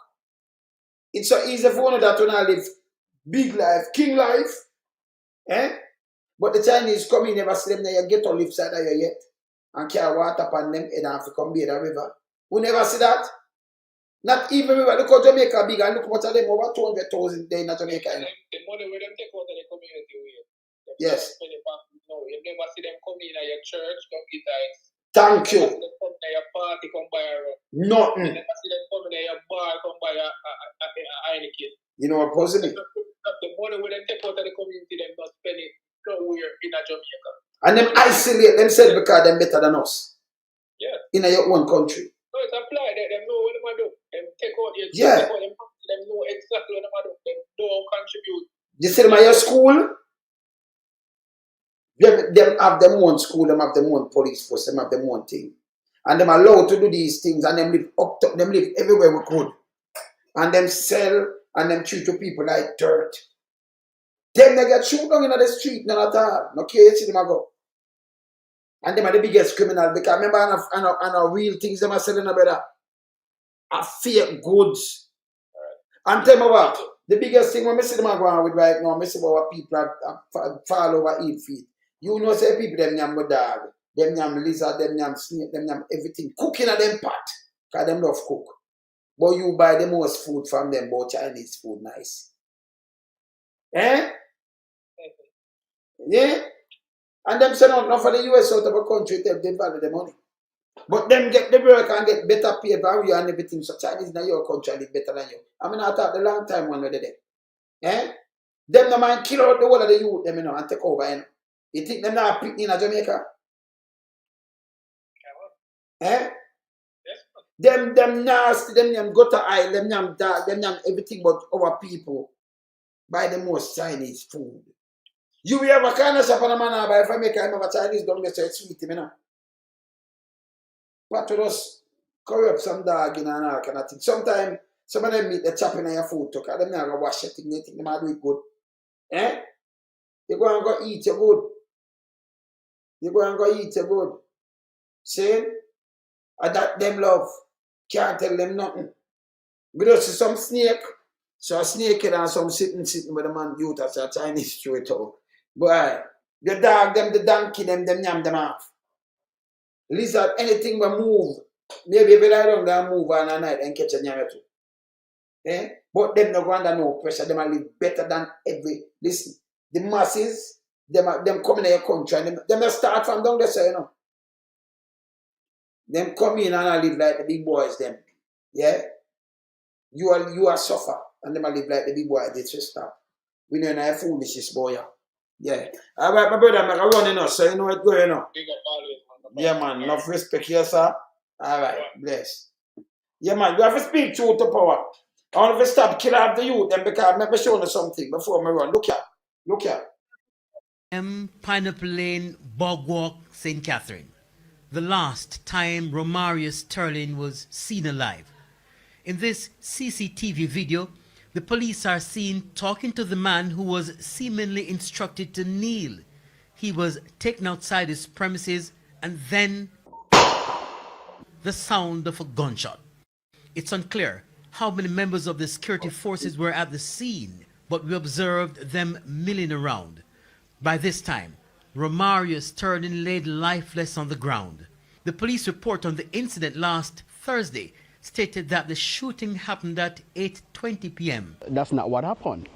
It's so easy for you that when I live big life, king life. Eh? But the Chinese come in, never see them there, you get on left side of you yet. And carry water upon them and have to come be the river. We never see that. Not even river. Look how Jamaica big and look what of them over 200,000 there in Jamaica. You know? The money where them take out of the community way. Yes. No, you never see them come in at your church, come get tithes. Thank you. You never see them come in at your party, come buy a rum. Nothing. You never see them come in at your bar, come buy a Heineken. You know what posing me? The money where them take out of the community, them not spend it nowhere in Jamaica. And them isolate themselves because they're better than us. Yeah. In your own country. No, it's applied. Them know what they do. Them take out your yeah. Them know exactly what they do. Them don't contribute. You see them at your school? Them have their own school, them have their own police force, them have their own thing. And them allowed to do these things and them live up top, them live everywhere we could. And them sell and them treat to people like dirt. Them they get shoot down in the street, none at all. No care you see them a go. And them are the biggest criminal because remember I know real things them are selling a better. Are fake goods. And tell me what, the biggest thing when I see them are going with right now, I see what people fall over 8 feet. You know say people them yam dog, them yam lizard, them yam snake, them yam everything. Cooking at them pot. Because them love cook. But you buy the most food from them, but Chinese food nice. Eh? Yeah? And them send out enough for the US out of a country, they value the money. But them get the work and get better pay value and everything. So Chinese in your country live better than you. I mean, I thought the long time when we're there. Eh? Them no man kill out the whole of the youth, them, you know, and take over. You know? You think them not picking in Jamaica? Eh? Them nasty, them gutter eye, them dark, them everything but our people buy the most Chinese food. You will have a kind of shop on a man buy if I make a Chinese don't get so it's sweet, you know. What to just corrupt some dog in and all kind of thing. Sometimes some of them meet the chopping on your food to them not gonna wash it, they think they might do it good. Eh? You go and go eat your good. You go and go eat your good. See? And that them love. Can't tell them nothing. We just see some snake. So a snake and some sitting with a man youth as a Chinese straight out. Boy, the dog, them, the donkey, them yam them off. Lizard, anything will move. Maybe if you lie down and move on a night and catch a yam too. Eh? But them no go under no pressure. Them will live better than every. Listen, the masses, them come in your country and them start from down there, so you know. Them come in and live like the big boys, them. Yeah? You are suffer and them live like the big boys, they just stop. We know no foolishness, boy. Yeah. All right, my brother, I'm running us, so you know what's going on. Yeah, man. Enough respect here, sir. All right, bless. Yeah, man, you have to speak truth to power. I want to stop killing off the youth, then because I'm show you something before I run. Look here. Pineapple Lane, Bog Walk, St. Catherine. The last time Romario Sterling was seen alive. In this CCTV video, the police are seen talking to the man who was seemingly instructed to kneel. He was taken outside his premises and then the sound of a gunshot. It's unclear how many members of the security forces were at the scene, but we observed them milling around. By this time, Romario Sterling laid lifeless on the ground. The police report on the incident last Thursday stated that the shooting happened at 8:20 p.m. That's not what happened.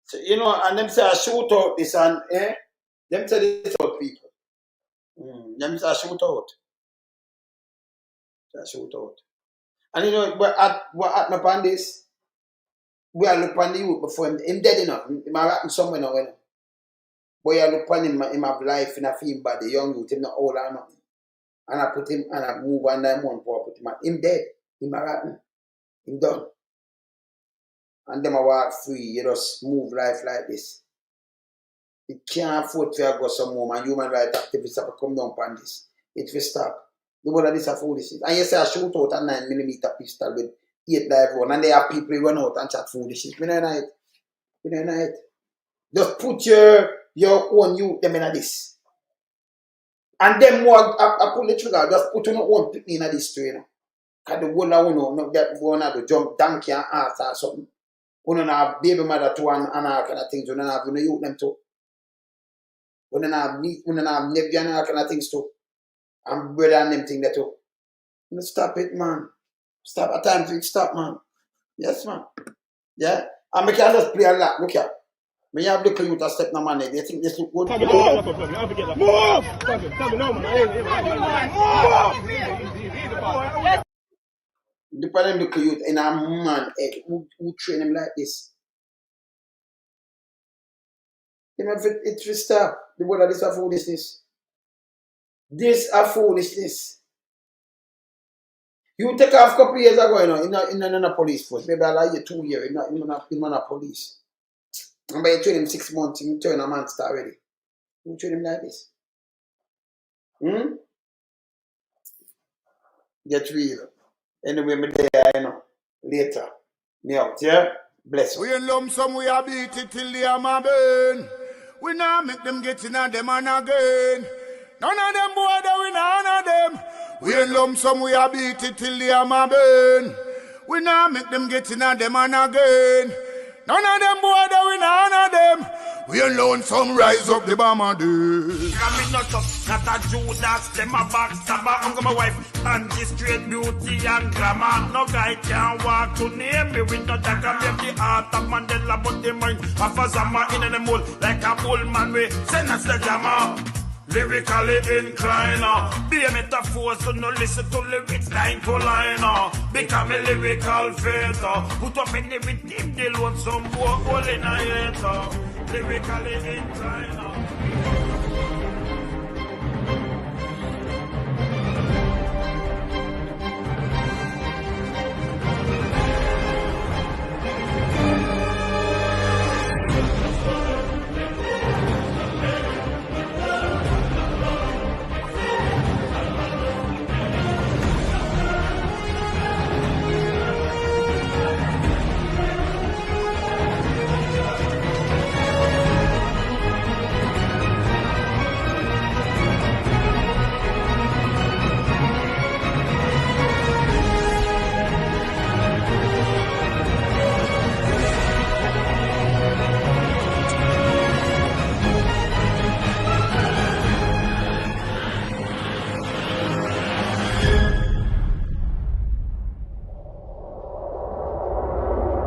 So, you know, and them say I shoot out this and them say this out people. Them say I shoot out. And you know, what at my pan this, we are looking on the youth before him dead enough. He might happen somewhere now, you know. But you look on him have life in a film body, young youth, him not old or nothing. And I put him and I move on that one for put him at him dead. Him rotten. Him done. And them a walk free, you just move life like this. It can't afford to go some more and human rights activists have to come down on this. It will stop. The whole of this are foolishness. And you say I shoot out a 9mm pistol with 8 live round and they have people run out and chat foolishness. We don't know it. Just put your own youth them in this. And then more I pull the trigger, just put your own people in this tree, you know. Because the whole of not that one have to jump donkey and ass or something. We don't have baby mother too and all kind of things. We don't have youth them too. We don't have nephew and all kind of things too. And brother and them thing that too. Stop it, man. Stop at times it stop, man. Yes, man. Yeah? And we can just play a lot. Look here. When you have the youth to step no money, they think this look good. Move! The problem look youth in a man who train him like this. You know, it will stop. The word of this is foolishness. This is foolishness. You take off a couple years ago, you know, in a police force. Maybe I like you 2 years, in a police. And by you train him 6 months, you turn a monster already. You train him like this. Get real. Anyway, me there, you know. Later. Me out, yeah? Bless you. We in lump sum, we a beat it till the hammer burn. We now make them get in on them and again. None of them boy that we none of them. We in lump sum, we a beat it till the hammer burn. We now make them get in on them and again. None of them boy that we none of them. We alone some rise up the bomber dude. I'm not up, not a Judas, them a backstabber. I'm my wife, and this straight beauty and glamour. No guy can walk to name me with no dagger. Maybe the heart of Mandela, but the mind of a Zama in the mold. Like a bull man, we send us the jammer. lyrically inclined. Be a metaphor, so no listen to lyrics line to line. Become a lyrical theater. Put up any rhythm, they want some more hole in a hater. Lyrically inclined.